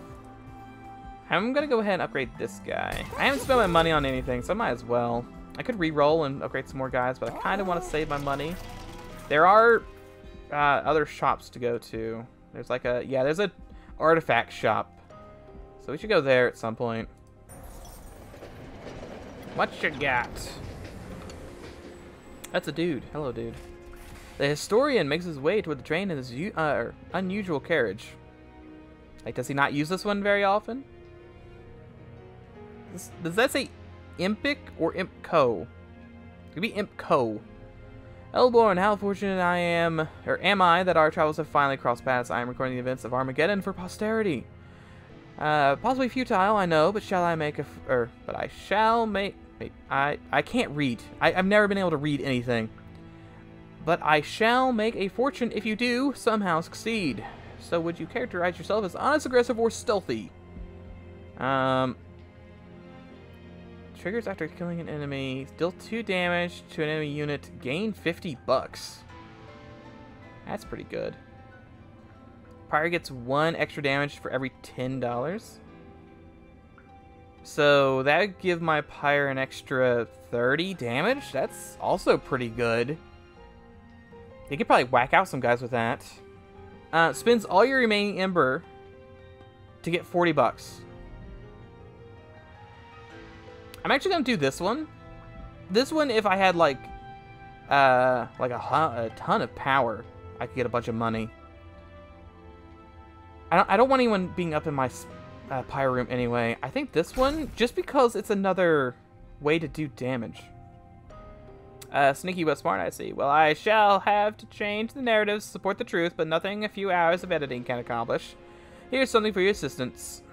Speaker 1: I'm going to go ahead and upgrade this guy. I haven't spent my money on anything, so I might as well. I could re-roll and upgrade some more guys, but I kind of want to save my money. There are other shops to go to. There's like there's a artifact shop. So we should go there at some point. What you got? That's a dude. Hello, dude. The historian makes his way toward the train in his unusual carriage. Like, does he not use this one very often? Does that say Impic or Impco? It could be Impco. Elborn, how fortunate am I that our travels have finally crossed paths. I am recording the events of Armageddon for posterity. Possibly futile, I know, but shall I make but I shall make. Wait, I can't read. I've never been able to read anything. But I shall make a fortune if you do somehow succeed. So would you characterize yourself as honest, aggressive, or stealthy? Triggers after killing an enemy. Deal 2 damage to an enemy unit. Gain $50. That's pretty good. Pyre gets 1 extra damage for every $10. So that would give my Pyre an extra 30 damage. That's also pretty good. You could probably whack out some guys with that. Spends all your remaining Ember to get $40. I'm actually gonna do this one. This one, if I had like a ton of power, I could get a bunch of money. I don't want anyone being up in my pyre room anyway. I think this one, just because it's another way to do damage. Sneaky but smart, I see. Well, I shall have to change the narrative to support the truth, but nothing a few hours of editing can accomplish. Here's something for your assistance.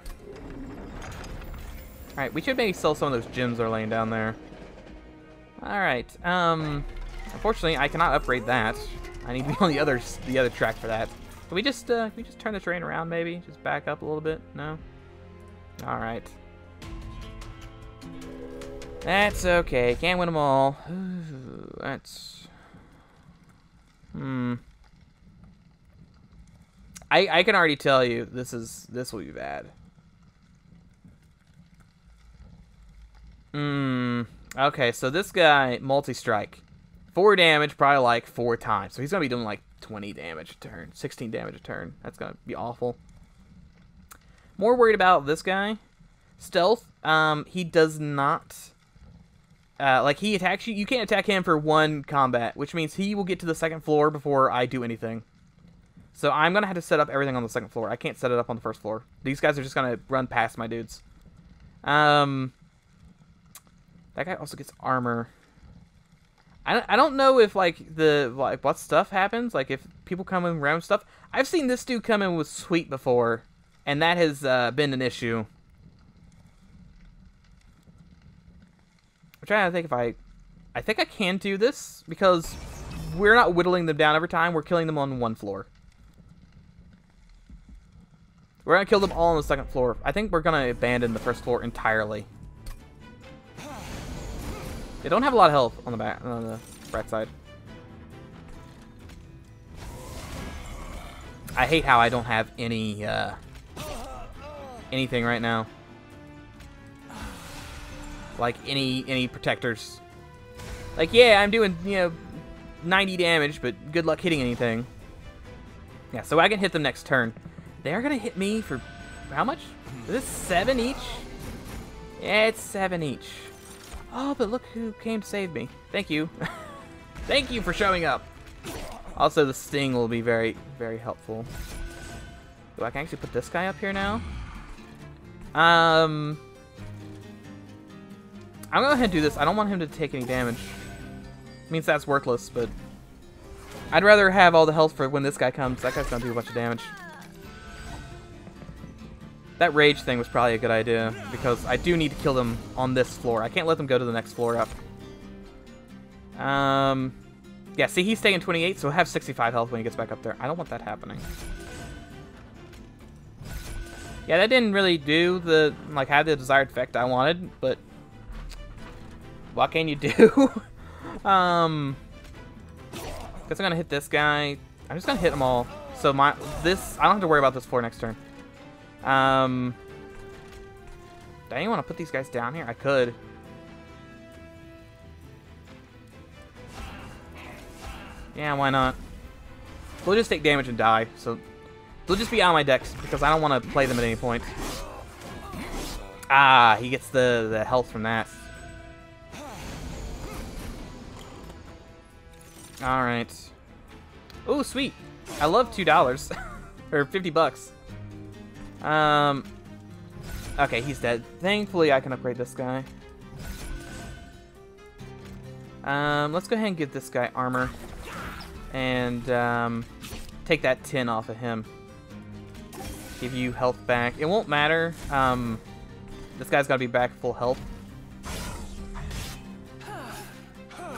Speaker 1: Alright, we should maybe sell some of those gems that are laying down there. Alright, unfortunately, I cannot upgrade that. I need to be on the other track for that. Can we just turn the train around, maybe? Just back up a little bit? No? Alright. That's okay. Can't win them all. Ooh, that's... I can already tell you this will be bad. Okay, so this guy, multi-strike. 4 damage, probably like 4 times. So he's going to be doing like 20 damage a turn, 16 damage a turn. That's going to be awful. More worried about this guy. Stealth, he does not... like, he attacks you. You can't attack him for 1 combat, which means he will get to the 2nd floor before I do anything. So I'm going to have to set up everything on the 2nd floor. I can't set it up on the 1st floor. These guys are just going to run past my dudes. That guy also gets armor. I don't know if, like, what stuff happens. Like, if people come in round stuff. I've seen this dude come in with sweep before, and that has been an issue. I'm trying to think if I think I can do this, because we're not whittling them down every time. We're killing them on 1 floor. We're going to kill them all on the 2nd floor. I think we're going to abandon the 1st floor entirely. They don't have a lot of health on the right side. I hate how I don't have any anything right now. like any protectors. Like, yeah, I'm doing, you know, 90 damage, but good luck hitting anything. Yeah, so I can hit them next turn. They are gonna hit me for how much? Is this 7 each? Yeah, it's 7 each. Oh, but look who came to save me. Thank you. Thank you for showing up. Also, the sting will be very, very helpful. Oh, I can actually put this guy up here now. I'm gonna go ahead and do this. I don't want him to take any damage. Means that's worthless, but I'd rather have all the health for when this guy comes. That guy's gonna do a bunch of damage. That rage thing was probably a good idea, because I do need to kill them on this floor. I can't let them go to the next floor up. Yeah, see, he's taking 28, so he'll have 65 health when he gets back up there. I don't want that happening. Yeah, that didn't really do the, like, have the desired effect I wanted, but what can you do? Guess I'm gonna hit this guy. I'm just gonna hit them all. So I don't have to worry about this floor next turn. Do I even want to put these guys down here? I could. Yeah, why not? They'll just take damage and die, so they'll just be on my decks because I don't want to play them at any point. Ah, he gets the health from that. Alright. Oh, sweet. I love $2. Or 50 bucks. Okay, he's dead. Thankfully, I can upgrade this guy. Let's go ahead and give this guy armor. And, take that 10 off of him. Give you health back. It won't matter. This guy's gotta be back full health.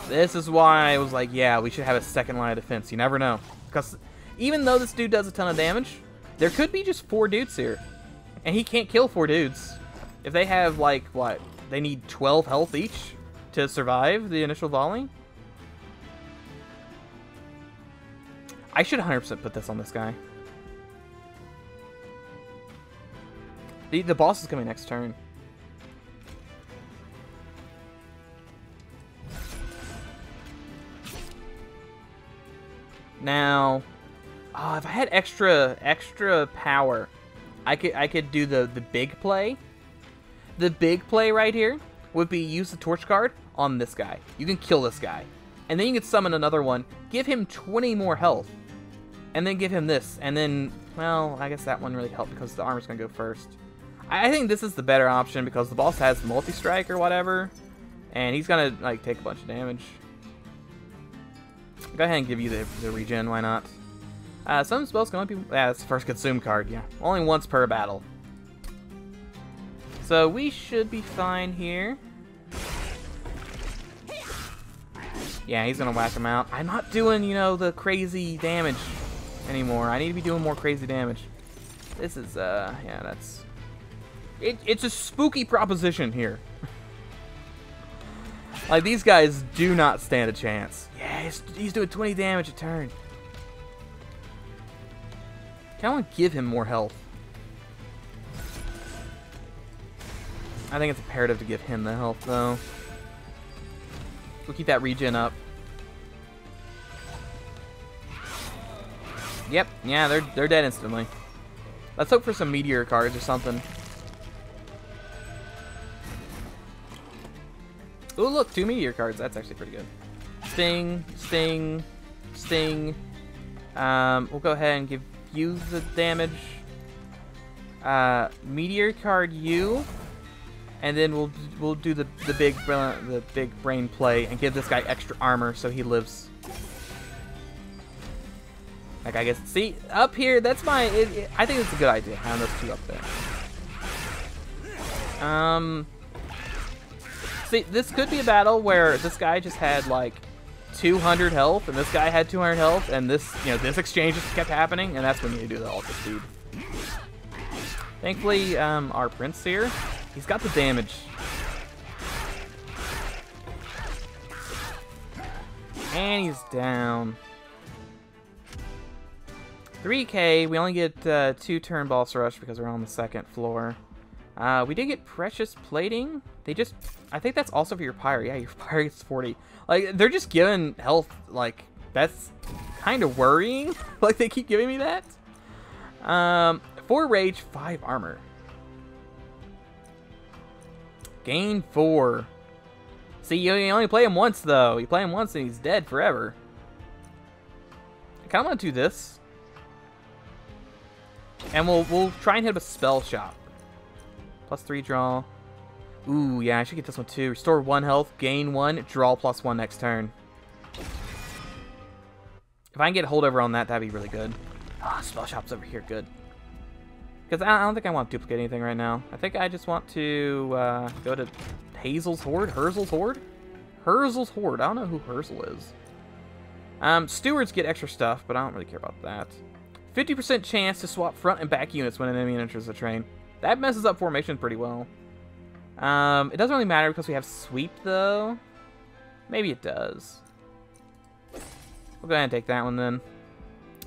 Speaker 1: This is why I was like, yeah, we should have a second line of defense. You never know. Because even though this dude does a ton of damage, there could be just 4 dudes here. And he can't kill 4 dudes. If they have, like, what? They need 12 health each to survive the initial volley? I should 100% put this on this guy. The boss is coming next turn. Now, if I had extra power, I could do the big play. The big play right here would be use the torch card on this guy. You can kill this guy, and then you can summon another one. Give him 20 more health, and then give him this, and then, well, I guess that one really helped because the armor's gonna go first. I think this is the better option because the boss has multi-strike or whatever, and he's gonna like take a bunch of damage. Go ahead and give you the regen, why not? Some spells can only be... Yeah, that's the first consume card, yeah. Only once per battle. So we should be fine here. Yeah, he's gonna whack him out. I'm not doing, you know, the crazy damage anymore. I need to be doing more crazy damage. This is, yeah, that's... It's a spooky proposition here. Like, these guys do not stand a chance. Yeah, he's doing 20 damage a turn. I want to give him more health. I think it's imperative to give him the health, though. We'll keep that regen up. Yep, yeah, they're dead instantly. Let's hope for some meteor cards or something. Ooh, look, 2 meteor cards. That's actually pretty good. Sting, sting, sting. We'll go ahead and give you the damage. Meteor card you, and then we'll do the big brain play and give this guy extra armor so he lives. Like, I guess, see, up here, that's my, I think it's a good idea having those 2 up there. See, this could be a battle where this guy just had, like, 200 health, and this guy had 200 health, and this, you know, this exchange just kept happening, and that's when you do the ultra speed. Thankfully, our prince here, he's got the damage. And he's down. 3k, we only get 2 turn boss rush because we're on the 2nd floor. We did get precious plating. They just... I think that's also for your pyre. Yeah, your pyre is 40. Like, they're just giving health, like, that's kind of worrying. Like, they keep giving me that. 4 rage, 5 armor. Gain 4. See, you only play him once, though. You play him once and he's dead forever. I kind of want to do this. And we'll try and hit a spell shot. +3 draw. Ooh, yeah, I should get this one too. Restore 1 health, gain 1, draw +1 next turn. If I can get holdover on that, that'd be really good. Ah, spell shop's over here, good. Because I don't think I want to duplicate anything right now. I think I just want to go to Hazel's Horde? Herzl's Horde? Herzl's Horde. I don't know who Herzl is. Stewards get extra stuff, but I don't really care about that. 50% chance to swap front and back units when an enemy enters the train. That messes up formation pretty well. It doesn't really matter because we have sweep, though. Maybe it does. We'll go ahead and take that one, then.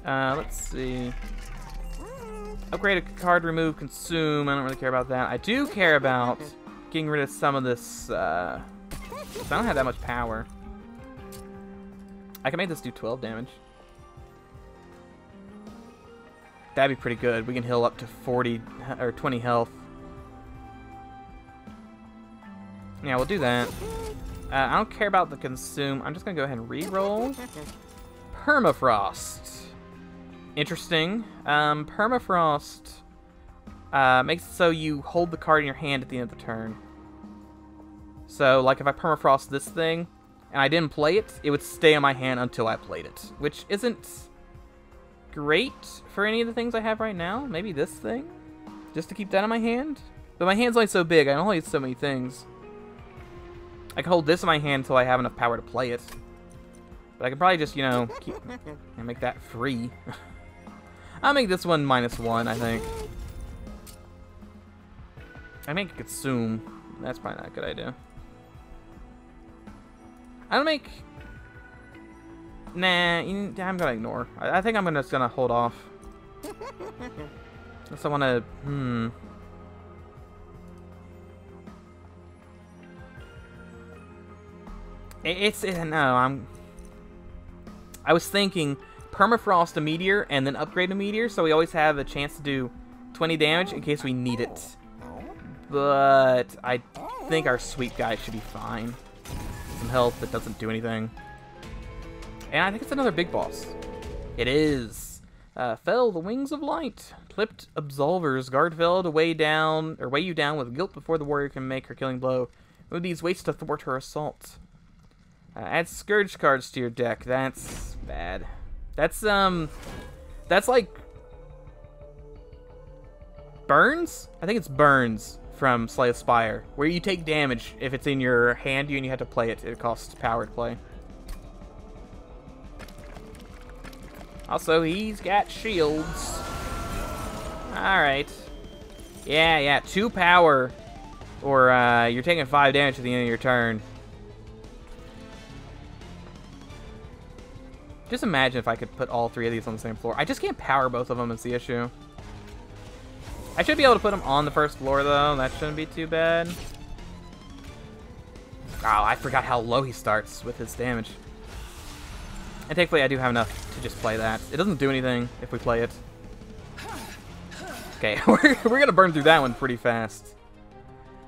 Speaker 1: Let's see. Upgrade a card, remove, consume. I don't really care about that. I do care about getting rid of some of this, I don't have that much power. I can make this do 12 damage. That'd be pretty good. We can heal up to 40 or 20 health. Yeah, we'll do that. I don't care about the consume. I'm just gonna go ahead and re-roll. Permafrost. Interesting. Permafrost makes it so you hold the card in your hand at the end of the turn. So, like, if I permafrost this thing and I didn't play it, it would stay in my hand until I played it, which isn't great for any of the things I have right now. Maybe this thing, just to keep that in my hand. But my hand's only so big. I only have so many things. I can hold this in my hand until I have enough power to play it. But I can probably just, you know, keep and make that free. I'll make this one -1, I think. I make it consume. That's probably not a good idea. I don't make... Nah, I'm gonna ignore. I think I'm just gonna hold off. Unless I wanna... No, I was thinking permafrost a meteor and then upgrade a meteor, so we always have a chance to do 20 damage in case we need it. But I think our sweep guy should be fine. Some health that doesn't do anything. And I think it's another big boss. It is. Fell the Wings of Light. Clipped Absolvers. Guard fell to weigh you down with guilt before the warrior can make her killing blow. Move these weights to thwart her assault. Add Scourge cards to your deck. That's bad. That's like Burns? I think it's Burns from Slay the Spire, where you take damage if it's in your hand and you have to play it. It costs power to play. Also, he's got shields. Alright. Yeah, 2 power. Or you're taking 5 damage at the end of your turn. Just imagine if I could put all 3 of these on the same floor. I just can't power both of them is the issue. I should be able to put them on the first floor, though. That shouldn't be too bad. Oh, I forgot how low he starts with his damage. And thankfully, I do have enough to just play that. It doesn't do anything if we play it. Okay, we're going to burn through that one pretty fast.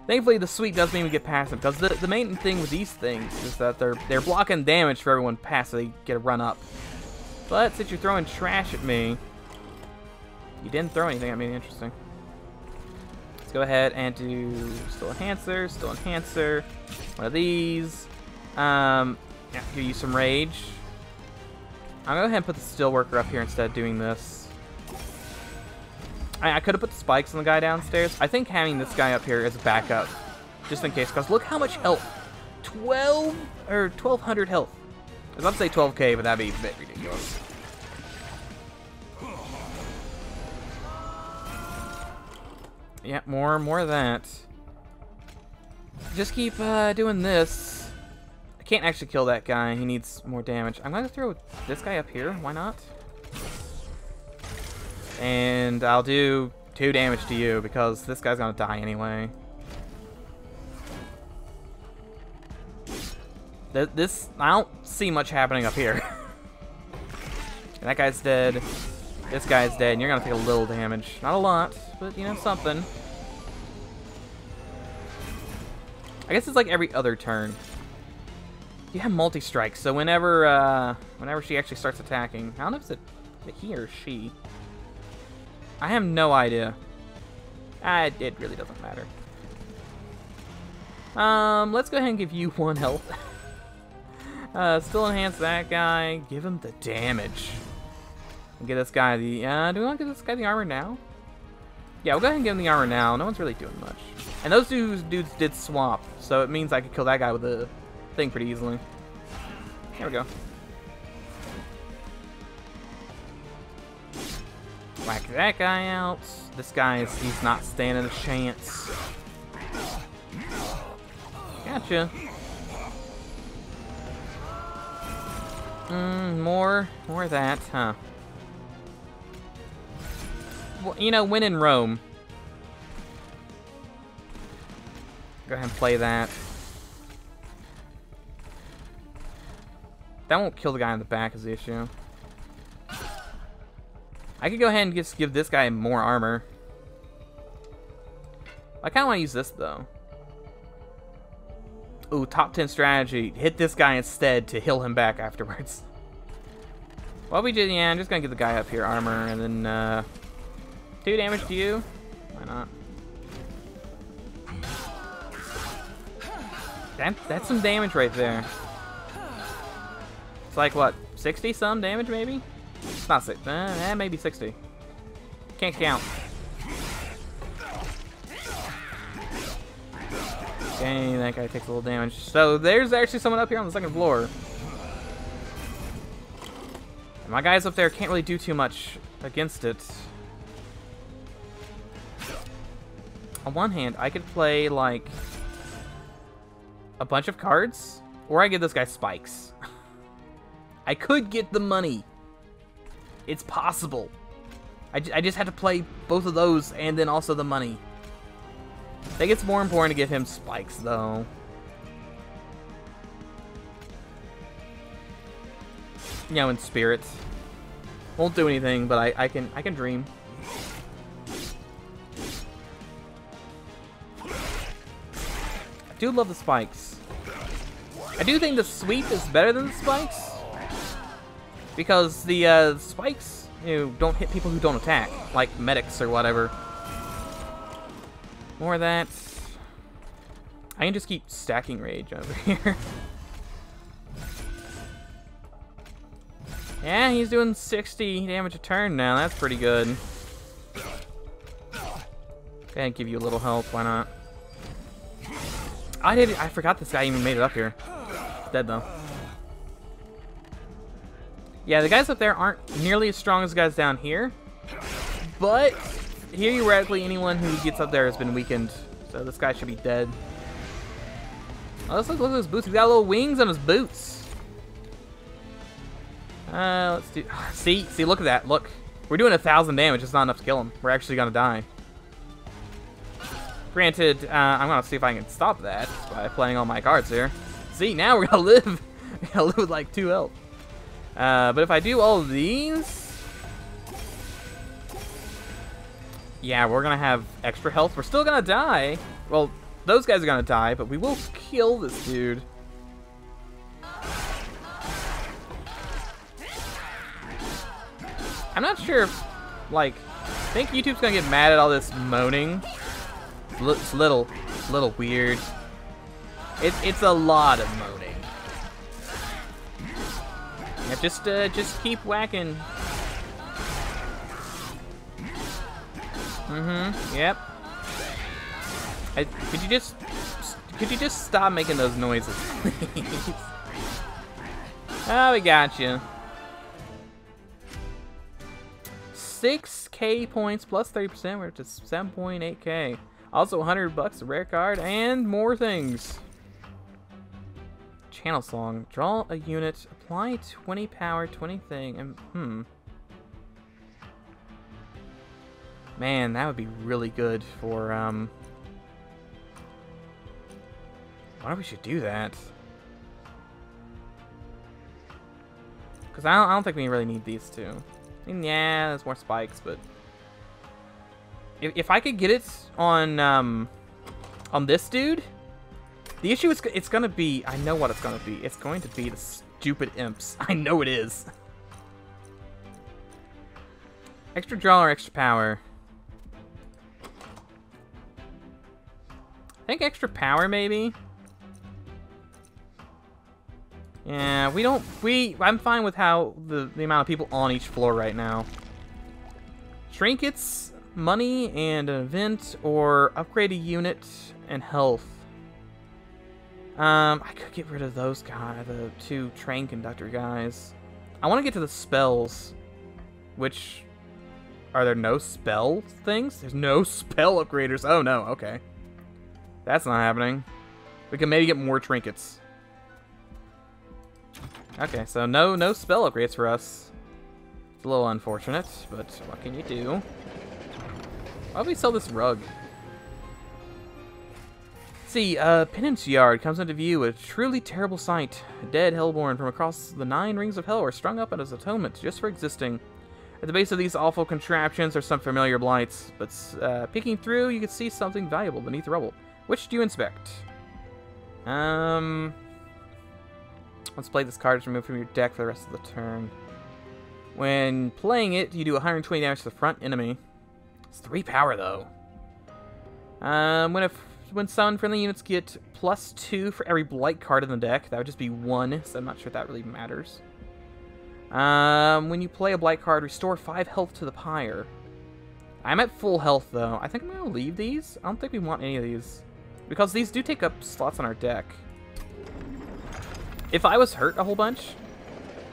Speaker 1: Thankfully, the sweep does mean we get past them, because the main thing with these things is that they're blocking damage for everyone past, so they get a run up. But since you're throwing trash at me, you didn't throw anything at me. Interesting. Let's go ahead and do still enhancer, one of these. Yeah, give you some rage. I'm gonna go ahead and put the steelworker up here instead of doing this. I could have put the spikes on the guy downstairs. I think having this guy up here is a backup, just in case. Because look how much health, 1,200 health. I was about to say 12k, but that'd be a bit ridiculous. Yeah, more of that. Just keep doing this. I can't actually kill that guy. He needs more damage. I'm gonna throw this guy up here. Why not? And I'll do 2 damage to you because this guy's gonna die anyway. This, I don't see much happening up here. And that guy's dead. This guy's dead, and you're gonna take a little damage. Not a lot, but you know, something. I guess it's like every other turn. You have multi-strike, so whenever she actually starts attacking, I don't know if it's a he or she. I have no idea. It really doesn't matter. Let's go ahead and give you 1 health. Still enhance that guy. Give him the damage. And get this guy the... do we want to give this guy the armor now? Yeah, we'll go ahead and give him the armor now. No one's really doing much. And those dudes did swap, so it means I could kill that guy with the thing pretty easily. There we go. Whack that guy out. This guy he's not standing a chance. Gotcha. More of that, huh? Well, you know, when in Rome. Go ahead and play that. That won't kill the guy in the back is the issue. I could go ahead and just give this guy more armor. I kind of want to use this, though. Ooh, top 10 strategy. Hit this guy instead to heal him back afterwards. Well, I'm just going to give the guy up here armor, and then, 2 damage to you. Why not? That's some damage right there. It's like, what, 60-some damage, maybe? It's not 60. Maybe 60. Can't count. Dang, that guy takes a little damage. So there's actually someone up here on the 2nd floor. And my guys up there can't really do too much against it. On one hand, I could play, like, a bunch of cards, or I give this guy spikes. I could get the money. It's possible. I just had to play both of those and then also the money. I think it's more important to give him spikes, though. You know, in spirit. Won't do anything, but I can dream. I do love the spikes. I do think the sweep is better than the spikes. Because the spikes, you know, don't hit people who don't attack, like medics or whatever. More of that. I can just keep stacking rage over here. Yeah, he's doing 60 damage a turn now. That's pretty good. Go ahead and give you a little health. Why not? I forgot this guy even made it up here. He's dead though. Yeah, the guys up there aren't nearly as strong as the guys down here, but theoretically anyone who gets up there has been weakened, so this guy should be dead. Oh, let's look at his boots. He's got little wings on his boots. Let's do. See, look at that. Look, we're doing 1,000 damage. It's not enough to kill him. We're actually gonna die. Granted, I'm gonna see if I can stop that by playing all my cards here. See, now we're gonna live. We're gonna live with like 2 health. But if I do all of these, yeah, we're gonna have extra health. We're still gonna die. Well, those guys are gonna die, but we will kill this dude. I'm not sure if, like, I think YouTube's gonna get mad at all this moaning. It's a little weird. It's a lot of moaning. Yeah, just keep whacking. Yep. Could you just stop making those noises, please? Oh, we got you. 6K points plus 30%. We're up to 7.8K. Also, $100 a rare card and more things. Channel song. Draw a unit. Apply 20 power, 20 thing. And Man, that would be really good for, I wonder if we should do that. Because I don't think we really need these two. I mean, yeah, there's more spikes, but... If I could get it on this dude... The issue is it's going to be... I know what it's going to be. It's going to be the stupid imps. I know it is. Extra draw or extra power? I think extra power, maybe? Yeah, I'm fine with how the amount of people on each floor right now. Trinkets, money, and an event, or upgrade a unit and health. I could get rid of those guys, the two train conductor guys. I want to get to the spells, which... Are there no spell things? There's no spell upgraders. Oh no, okay. That's not happening. We can maybe get more trinkets. Okay, so no spell upgrades for us. It's a little unfortunate, but what can you do? Why do we sell this rug? See, Penance Yard comes into view, a truly terrible sight. Dead Hellborn from across the 9 rings of hell are strung up as atonement just for existing. At the base of these awful contraptions are some familiar blights, but peeking through, you can see something valuable beneath the rubble. Which do you inspect? Let's play this card to remove from your deck for the rest of the turn. When playing it, you do 120 damage to the front enemy. It's 3 power, though. When summoned, friendly units get +2 for every blight card in the deck. That would just be 1, so I'm not sure if that really matters. When you play a blight card, restore 5 health to the pyre. I'm at full health, though. I think I'm going to leave these. I don't think we want any of these. Because these do take up slots on our deck. If I was hurt a whole bunch,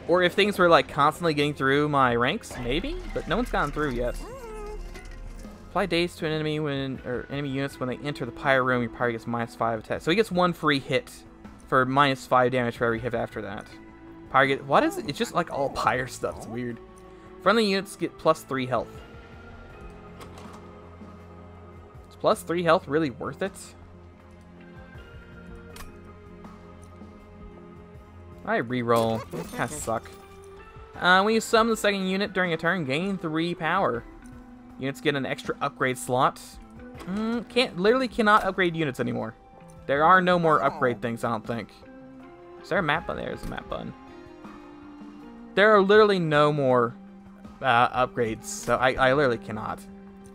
Speaker 1: or if things were, like, constantly getting through my ranks, maybe? But no one's gotten through yet. Apply daze to an enemy or enemy units when they enter the pyre room. Your pyre gets -5 attack. So he gets 1 free hit for -5 damage for every hit after that. Pyre get, what is it? It's just like all pyre stuff. It's weird. Friendly units get +3 health. Is +3 health really worth it? I reroll. Those kind of suck. When you summon the second unit during a turn, gain 3 power. Units get an extra upgrade slot. Literally cannot upgrade units anymore. There are no more upgrade things, I don't think. Is there a map button? There's a map button. There are literally no more upgrades, so I literally cannot.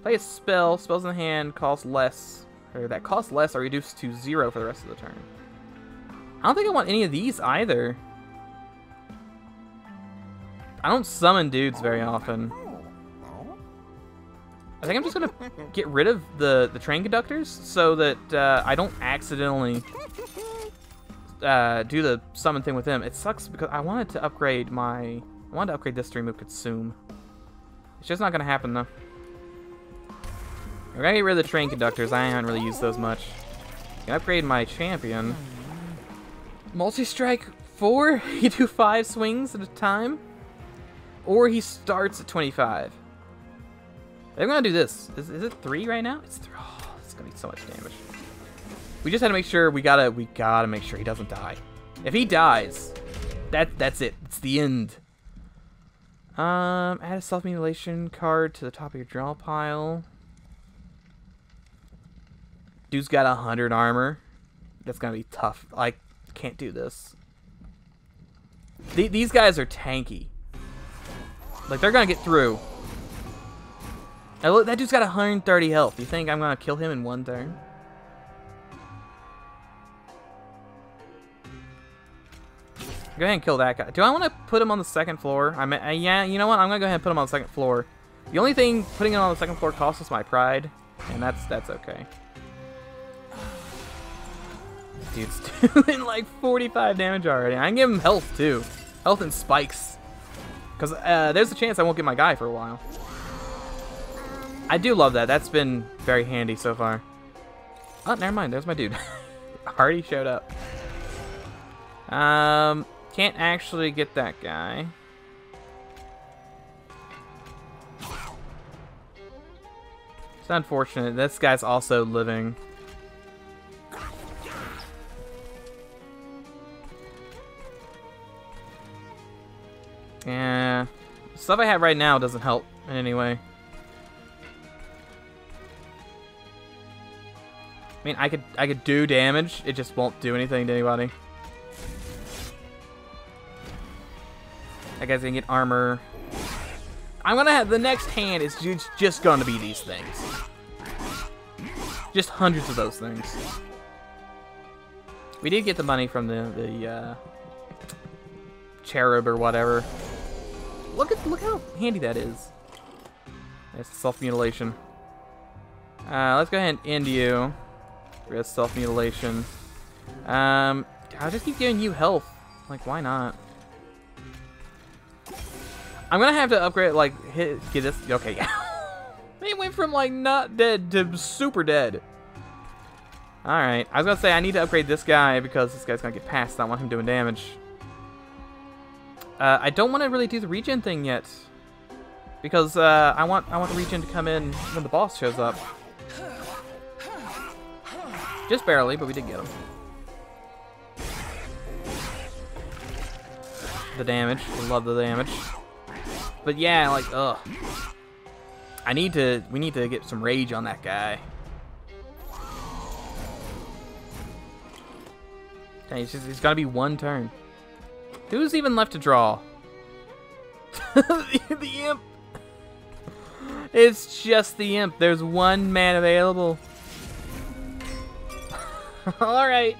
Speaker 1: Play a spell. Spells in the hand cost less, or that cost less are reduced to 0 for the rest of the turn. I don't think I want any of these either. I don't summon dudes very often. I think I'm just gonna get rid of the train conductors so that I don't accidentally do the summon thing with them. It sucks because I wanted to upgrade this to remove consume. It's just not gonna happen though. We're gonna get rid of the train conductors. I haven't really used those much. I can upgrade my champion. Multi-strike 4. You do 5 swings at a time, or he starts at 25. I'm gonna do this. Is it 3 right now? It's 3. Oh, it's gonna be so much damage. We just had to make sure we gotta make sure he doesn't die. If he dies, that's it. It's the end. Add a self-mutilation card to the top of your draw pile. Dude's got 100 armor. That's gonna be tough. I can't do this. These guys are tanky. Like, they're gonna get through. Now, look, that dude's got 130 health. You think I'm gonna kill him in 1 turn? Go ahead and kill that guy. Do I want to put him on the 2nd floor? Yeah, you know what? I'm gonna go ahead and put him on the 2nd floor. The only thing putting him on the 2nd floor costs us my pride, and that's okay. Dude's doing like 45 damage already. I can give him health too, health and spikes, because there's a chance I won't get my guy for a while. I do love that. That's been very handy so far. Oh, never mind. There's my dude. Already showed up. Can't actually get that guy. It's unfortunate. This guy's also living. Yeah. The stuff I have right now doesn't help in any way. I mean, I could do damage. It just won't do anything to anybody. That guy's gonna get armor. I'm gonna have the next hand is just gonna be these things. Just hundreds of those things. We did get the money from the cherub or whatever. Look how handy that is. It's self-mutilation. Let's go ahead and end you. We have self-mutilation. I'll just keep giving you health. Like, why not? I'm gonna have to upgrade, like, get this. Okay, yeah. It went from, like, not dead to super dead. Alright, I was gonna say I need to upgrade this guy because this guy's gonna get past. I don't want him doing damage. I don't want to really do the regen thing yet. Because, I want the regen to come in when the boss shows up. Just barely, but we did get him. The damage. I love the damage. But yeah, like, ugh. We need to get some rage on that guy. Okay, he's gotta be one turn. Who's even left to draw? the imp. It's just the imp. There's one man available. Alright.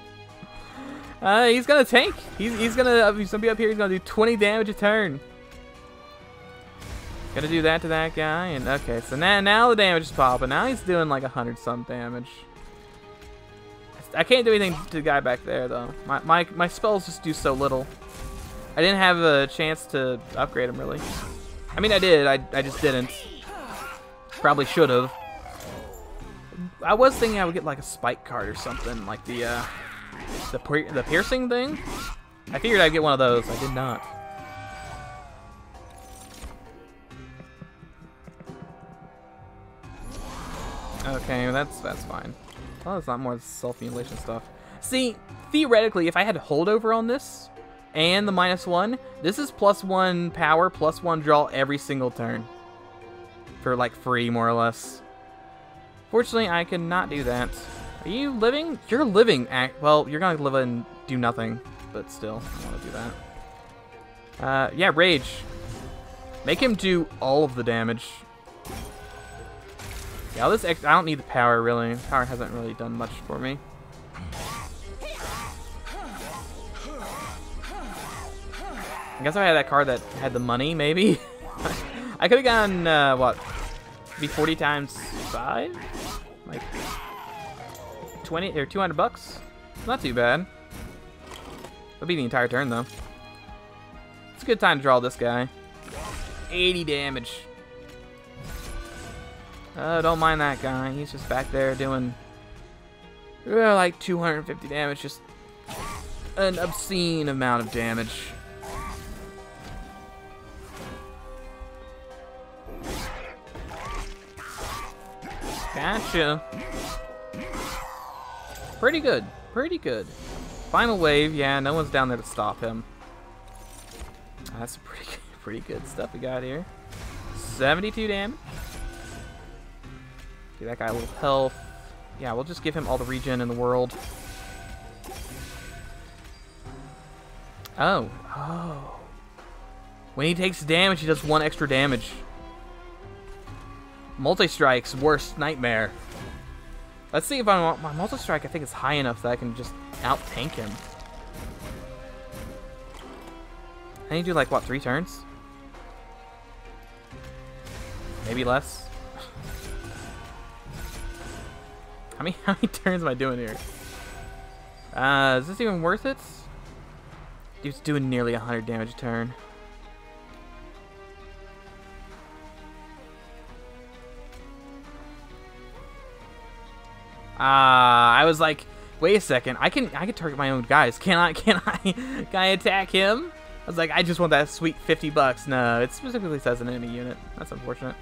Speaker 1: He's gonna tank. He's gonna be up here. He's gonna do 20 damage a turn. Gonna do that to that guy, and okay, so now the damage is popping. Now he's doing like 100-some damage. I can't do anything to the guy back there though. My spells just do so little. I didn't have a chance to upgrade him really. I mean I did. I just didn't. Probably should have. I was thinking I would get like a spike card or something, like the piercing thing. I figured I'd get one of those. I did not. Okay, that's fine. Oh, it's not more self-mutilation stuff. See, theoretically, if I had holdover on this and the -1, this is +1 power, +1 draw every single turn for like free, more or less. Fortunately, I cannot do that. Are you living? You're living. Well, you're gonna live and do nothing, but still, I want to do that. Yeah, rage. Make him do all of the damage. Yeah, I don't need the power, really. Power hasn't really done much for me. I guess if I had that card that had the money, maybe. I could have gotten, what? Be 40 times 5? Like, 20 or 200 bucks? Not too bad. It'll be the entire turn, though. It's a good time to draw this guy. 80 damage. Don't mind that guy. He's just back there doing like 250 damage. Just an obscene amount of damage. Gotcha. Pretty good. Pretty good. Final wave. Yeah, no one's down there to stop him. That's pretty good stuff we got here. 72 damage. Give that guy a little health. Yeah, we'll just give him all the regen in the world. Oh. Oh. When he takes damage, he does 1 extra damage. Multi-strike's worst nightmare. Let's see if I want my multi-strike. I think is high enough that I can just out-tank him. I need to do like, what, 3 turns? Maybe less. How many turns am I doing here? Is this even worth it? Dude's doing nearly 100 damage a turn. I was like, wait a second, I can target my own guys. Can I attack him? I was like, I just want that sweet 50 bucks. No, it specifically says an enemy unit. That's unfortunate.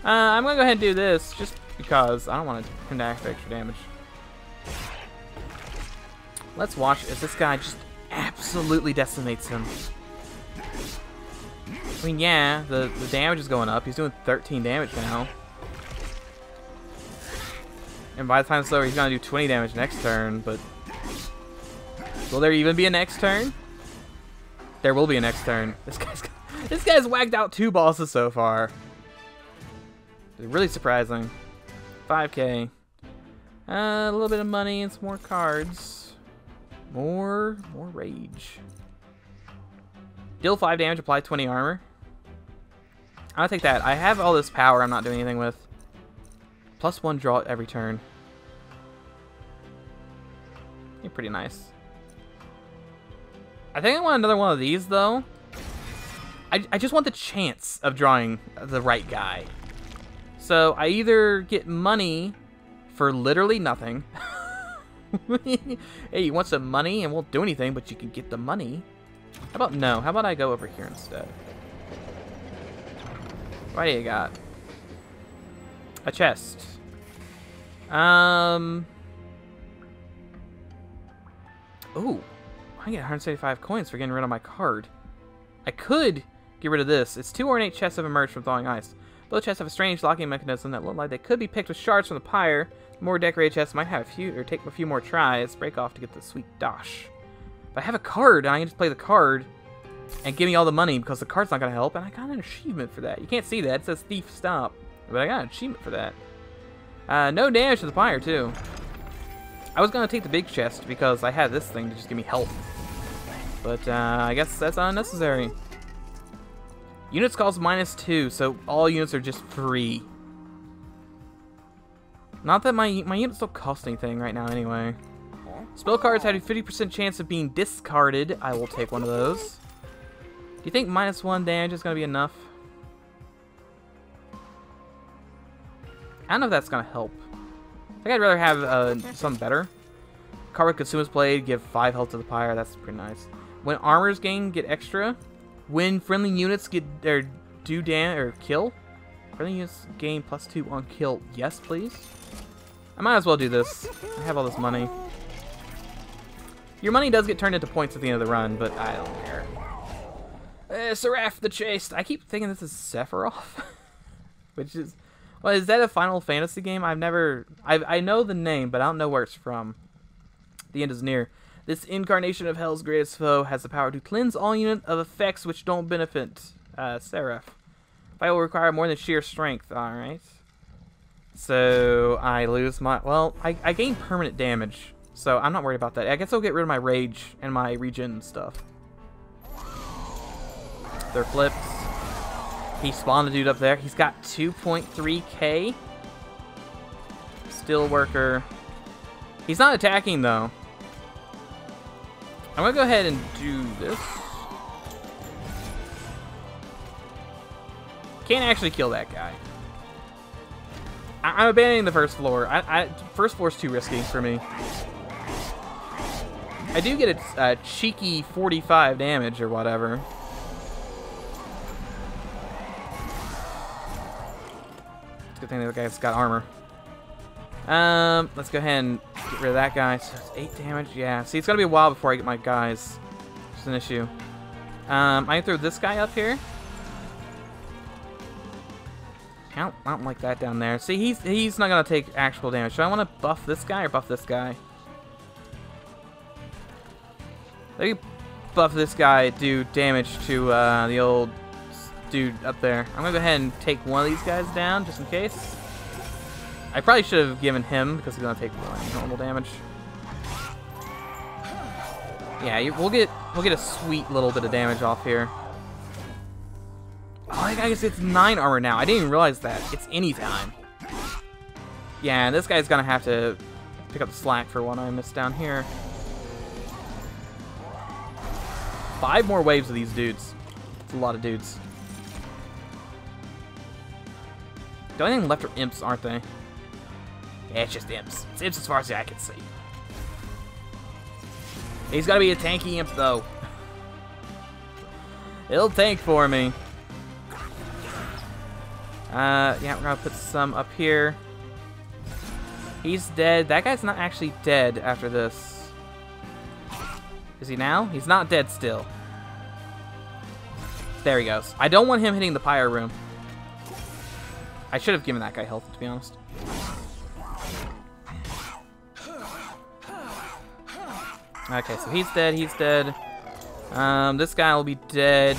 Speaker 1: I'm gonna go ahead and do this just because I don't want him to act extra damage. Let's watch as this guy just absolutely decimates him. I mean, yeah, the damage is going up. He's doing 13 damage now. And by the time it's over, he's gonna do 20 damage next turn, but... Will there even be a next turn? There will be a next turn. This guy's whacked out 2 bosses so far. It's really surprising. 5k. A little bit of money and some more cards. More rage. Deal 5 damage, apply 20 armor. I'll take that. I have all this power I'm not doing anything with. +1 draw every turn. You're pretty nice. I think I want another one of these, though. I just want the chance of drawing the right guy. So I either get money for literally nothing. Hey, you want some money and won't do anything, but you can get the money. How about no? How about I go over here instead? What do you got? A chest. Ooh. I get 175 coins for getting rid of my card. I could get rid of this. It's 2 ornate chests have emerged from thawing ice. Both chests have a strange locking mechanism that look like they could be picked with shards from the pyre. More decorated chests might have a few, or take a few more tries. Break off to get the sweet dosh. But I have a card, and I can just play the card and give me all the money because the card's not going to help, and I got an achievement for that. You can't see that. It says Thief Stop. But I got an achievement for that. No damage to the pyre, too. I was going to take the big chest because I had this thing to just give me health. But I guess that's unnecessary. Units cost -2, so all units are just free. Not that my units don't cost anything right now anyway. Spell cards have a 50% chance of being discarded. I will take one of those. Do you think -1 damage is going to be enough? I don't know if that's going to help. I think I'd rather have something better. Card with Consumer's Blade, give 5 health to the pyre. That's pretty nice. When armors gain, get extra. When friendly units get or do damage or kill. Friendly units gain +2 on kill. Yes, please. I might as well do this. I have all this money. Your money does get turned into points at the end of the run, but I don't care. Seraph the Chaste. I keep thinking this is Sephiroth. Which is... Well, is that a Final Fantasy game? I've never... I know the name, but I don't know where it's from. The end is near. This incarnation of Hell's greatest foe has the power to cleanse all unit of effects which don't benefit Seraph. Fight will require more than sheer strength. Alright. So, I lose my... Well, I gain permanent damage. So, I'm not worried about that. I guess I'll get rid of my rage and my regen stuff. They're flipped. He spawned a dude up there. He's got 2.3k. Steel worker. He's not attacking, though. I'm going to go ahead and do this. Can't actually kill that guy. I'm abandoning the first floor. First floor's too risky for me. I do get a cheeky 45 damage or whatever. It's a good thing that guy's got armor. Let's go ahead and get rid of that guy. So it's 8 damage. Yeah. See, it's gonna be a while before I get my guys. It's an issue. I can throw this guy up here. I don't like that down there. See, he's not gonna take actual damage. So I want to buff this guy or buff this guy. Let me buff this guy. Do damage to the old dude up there. I'm gonna go ahead and take one of these guys down just in case. I probably should have given him because he's gonna take normal damage. Yeah, we'll get a sweet little bit of damage off here. Oh, I guess it's 9 armor now. I didn't even realize that. It's anytime. Yeah, this guy's gonna have to pick up the slack for what I missed down here. 5 more waves of these dudes. It's a lot of dudes. The only thing left are imps, aren't they? Yeah, it's just imps. It's imps as far as I can see. He's gotta be a tanky imp, though. He'll tank for me. Yeah, we're gonna put some up here. He's dead. That guy's not actually dead after this. Is he now? He's not dead still. There he goes. I don't want him hitting the pyre room. I should have given that guy health, to be honest. Okay, so he's dead. He's dead. This guy will be dead.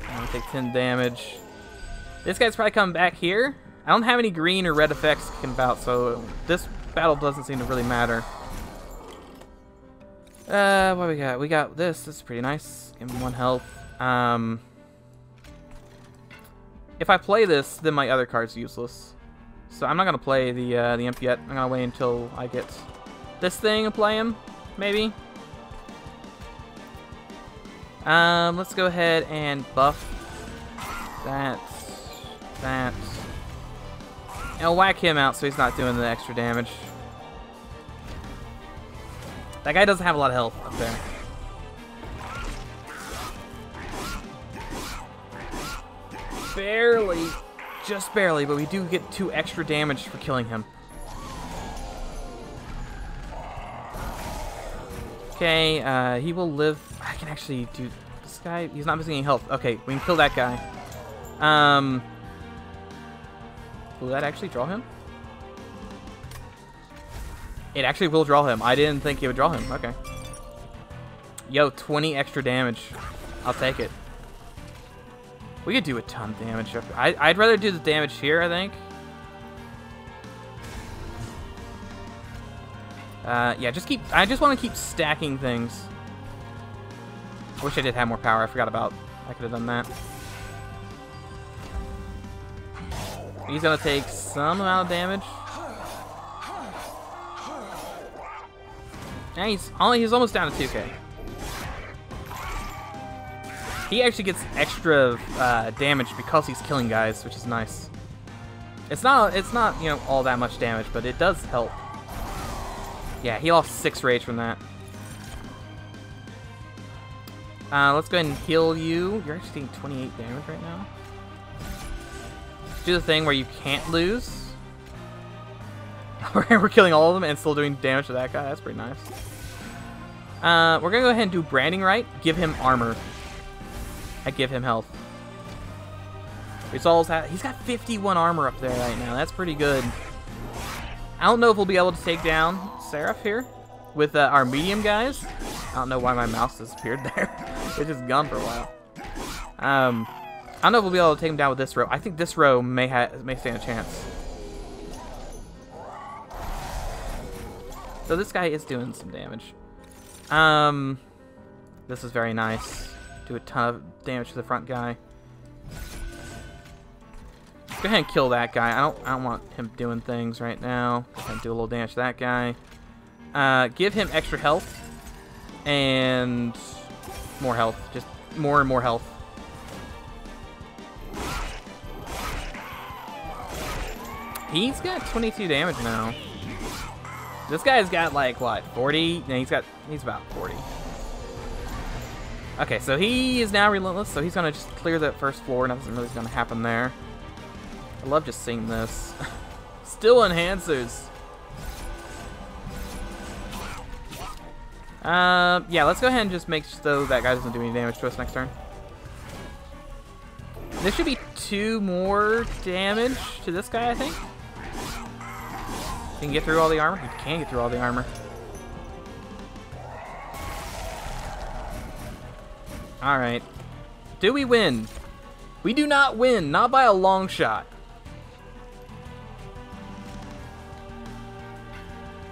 Speaker 1: I'm gonna take 10 damage. This guy's probably coming back here. I don't have any green or red effects kicking about, so this battle doesn't seem to really matter. What we got? We got this. This is pretty nice. Give him 1 health. If I play this, then my other card's useless. So I'm not gonna play the imp yet. I'm gonna wait until I get this thing and play him, maybe. Let's go ahead and buff that. And I'll whack him out so he's not doing the extra damage. That guy doesn't have a lot of health up there. Barely. Just barely, but we do get 2 extra damage for killing him. Okay, he will live. I can actually do this guy. He's not missing any health. Okay, we can kill that guy. Will that actually draw him? It actually will draw him. I didn't think it would draw him. Okay. Yo, 20 extra damage. I'll take it. We could do a ton of damage. I'd rather do the damage here, I think. Yeah, I just want to keep stacking things. I wish I did have more power. I forgot about. I could have done that. He's gonna take some amount of damage. Yeah, he's almost down to 2k. He actually gets extra damage because he's killing guys, which is nice. It's not you know all that much damage, but it does help. Yeah, he lost 6 rage from that. Let's go ahead and heal you. You're actually taking 28 damage right now. Do the thing where you can't lose. We're killing all of them and still doing damage to that guy. That's pretty nice. We're gonna go ahead and do branding right. Give him armor. I give him health. He's got 51 armor up there right now. That's pretty good. I don't know if we'll be able to take down Seraph here with our medium guys. I don't know why my mouse disappeared there. It just gone for a while. I don't know if we'll be able to take him down with this row. I think this row may stand a chance. So this guy is doing some damage. This is very nice. Do a ton of damage to the front guy. Go ahead and kill that guy. I don't want him doing things right now. Go ahead and do a little damage to that guy. Give him extra health and more health. Just more and more health. He's got 22 damage now. This guy's got like what, 40? No, he's about 40. Okay, so he is now relentless, so he's gonna just clear that first floor. Nothing really is gonna happen there. I love just seeing this. Still enhancers. Yeah, let's go ahead and just make so that guy doesn't do any damage to us next turn. There should be 2 more damage to this guy, I think. He can get through all the armor? He can get through all the armor. Alright. Do we win? We do not win. Not by a long shot.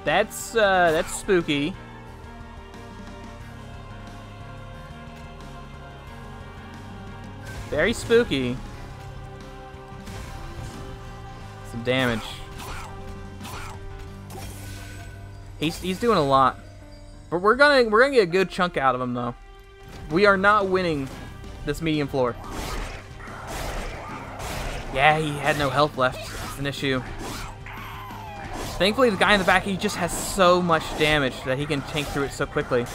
Speaker 1: That's spooky. Very spooky. Some damage. He's doing a lot. But we're gonna get a good chunk out of him though. We are not winning this medium floor. Yeah, he had no health left. That's an issue. Thankfully, the guy in the back, he just has so much damage that he can tank through it so quickly.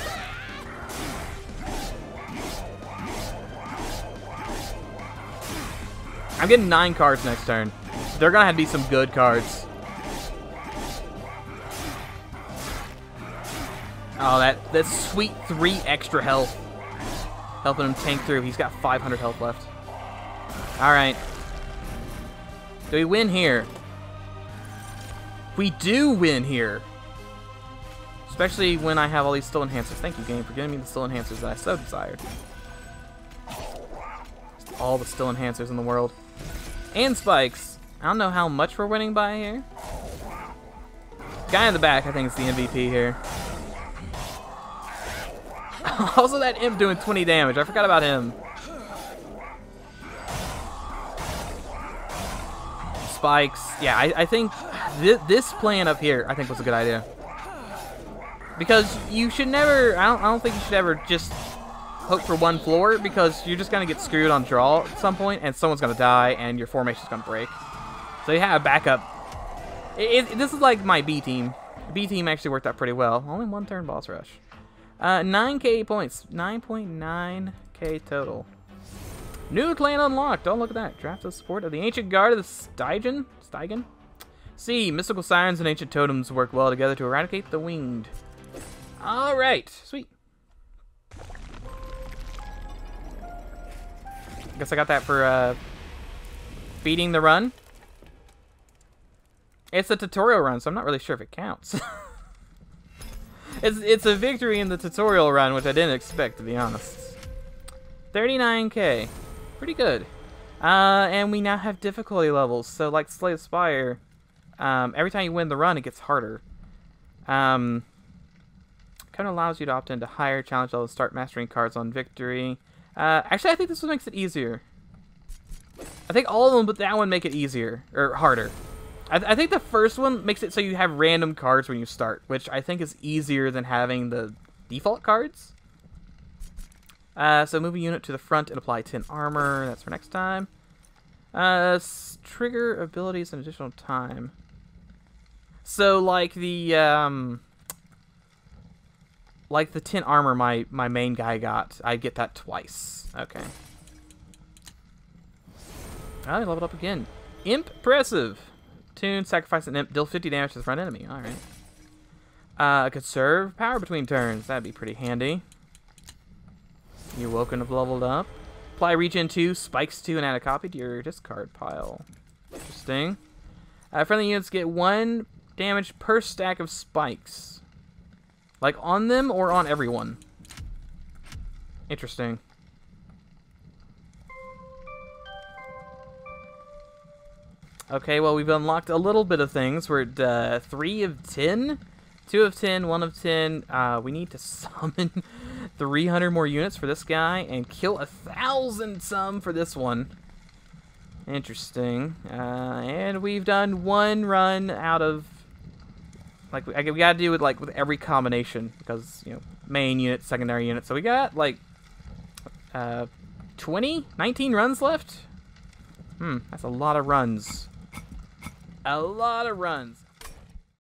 Speaker 1: I'm getting 9 cards next turn. They're gonna have to be some good cards. Oh, that sweet 3 extra health. Helping him tank through. He's got 500 health left. Alright. Do we win here? We do win here. Especially when I have all these still enhancers. Thank you, game, for giving me the still enhancers that I so desired. All the still enhancers in the world. And spikes. I don't know how much we're winning by here. Guy in the back, I think, is the MVP here. Also, that imp doing 20 damage. I forgot about him. Spikes. Yeah, I think this plan up here, I think, was a good idea. Because you should never, I don't think you should ever just hope for one floor, because you're just going to get screwed on draw at some point, and someone's going to die, and your formation's going to break. So you have a backup. This is like my B team. B team actually worked out pretty well. Only 1 turn boss rush. 9k points. 9.9k total. New clan unlocked. Oh, look at that. Draft the support of the Ancient Guard of the Stygian. C. Mystical sirens and ancient totems work well together to eradicate the winged. Alright. Sweet. Guess I got that for beating the run. It's a tutorial run, so I'm not really sure if it counts. It's a victory in the tutorial run, which I didn't expect, to be honest. 39k. Pretty good. And we now have difficulty levels. So, like Slay the Spire, every time you win the run, it gets harder. Kind of allows you to opt into higher challenge levels, start mastering cards on victory. Actually, I think this one makes it easier. I think all of them but that one make it easier, or harder. I think the first one makes it so you have random cards when you start, which I think is easier than having the default cards. So move a unit to the front and apply 10 armor. That's for next time. Trigger abilities an additional time. So like the 10 armor my main guy got, I get that twice. Okay. I leveled up again. Impressive. Tune, sacrifice an imp, deal 50 damage to the front enemy. Alright. Conserve power between turns. That'd be pretty handy. You're welcome to have leveled up. Apply regen 2, spikes 2, and add a copy to your discard pile. Interesting. Friendly units get 1 damage per stack of spikes. Like on them or on everyone. Interesting. Okay, well, we've unlocked a little bit of things. We're at 3 of 10, 2 of 10, 1 of 10. We need to summon 300 more units for this guy and kill 1,000 some for this one. Interesting. And we've done 1 run out of, like, we gotta do it like with every combination because, you know, main unit, secondary unit. So we got like 19 runs left. That's a lot of runs. A lot of runs.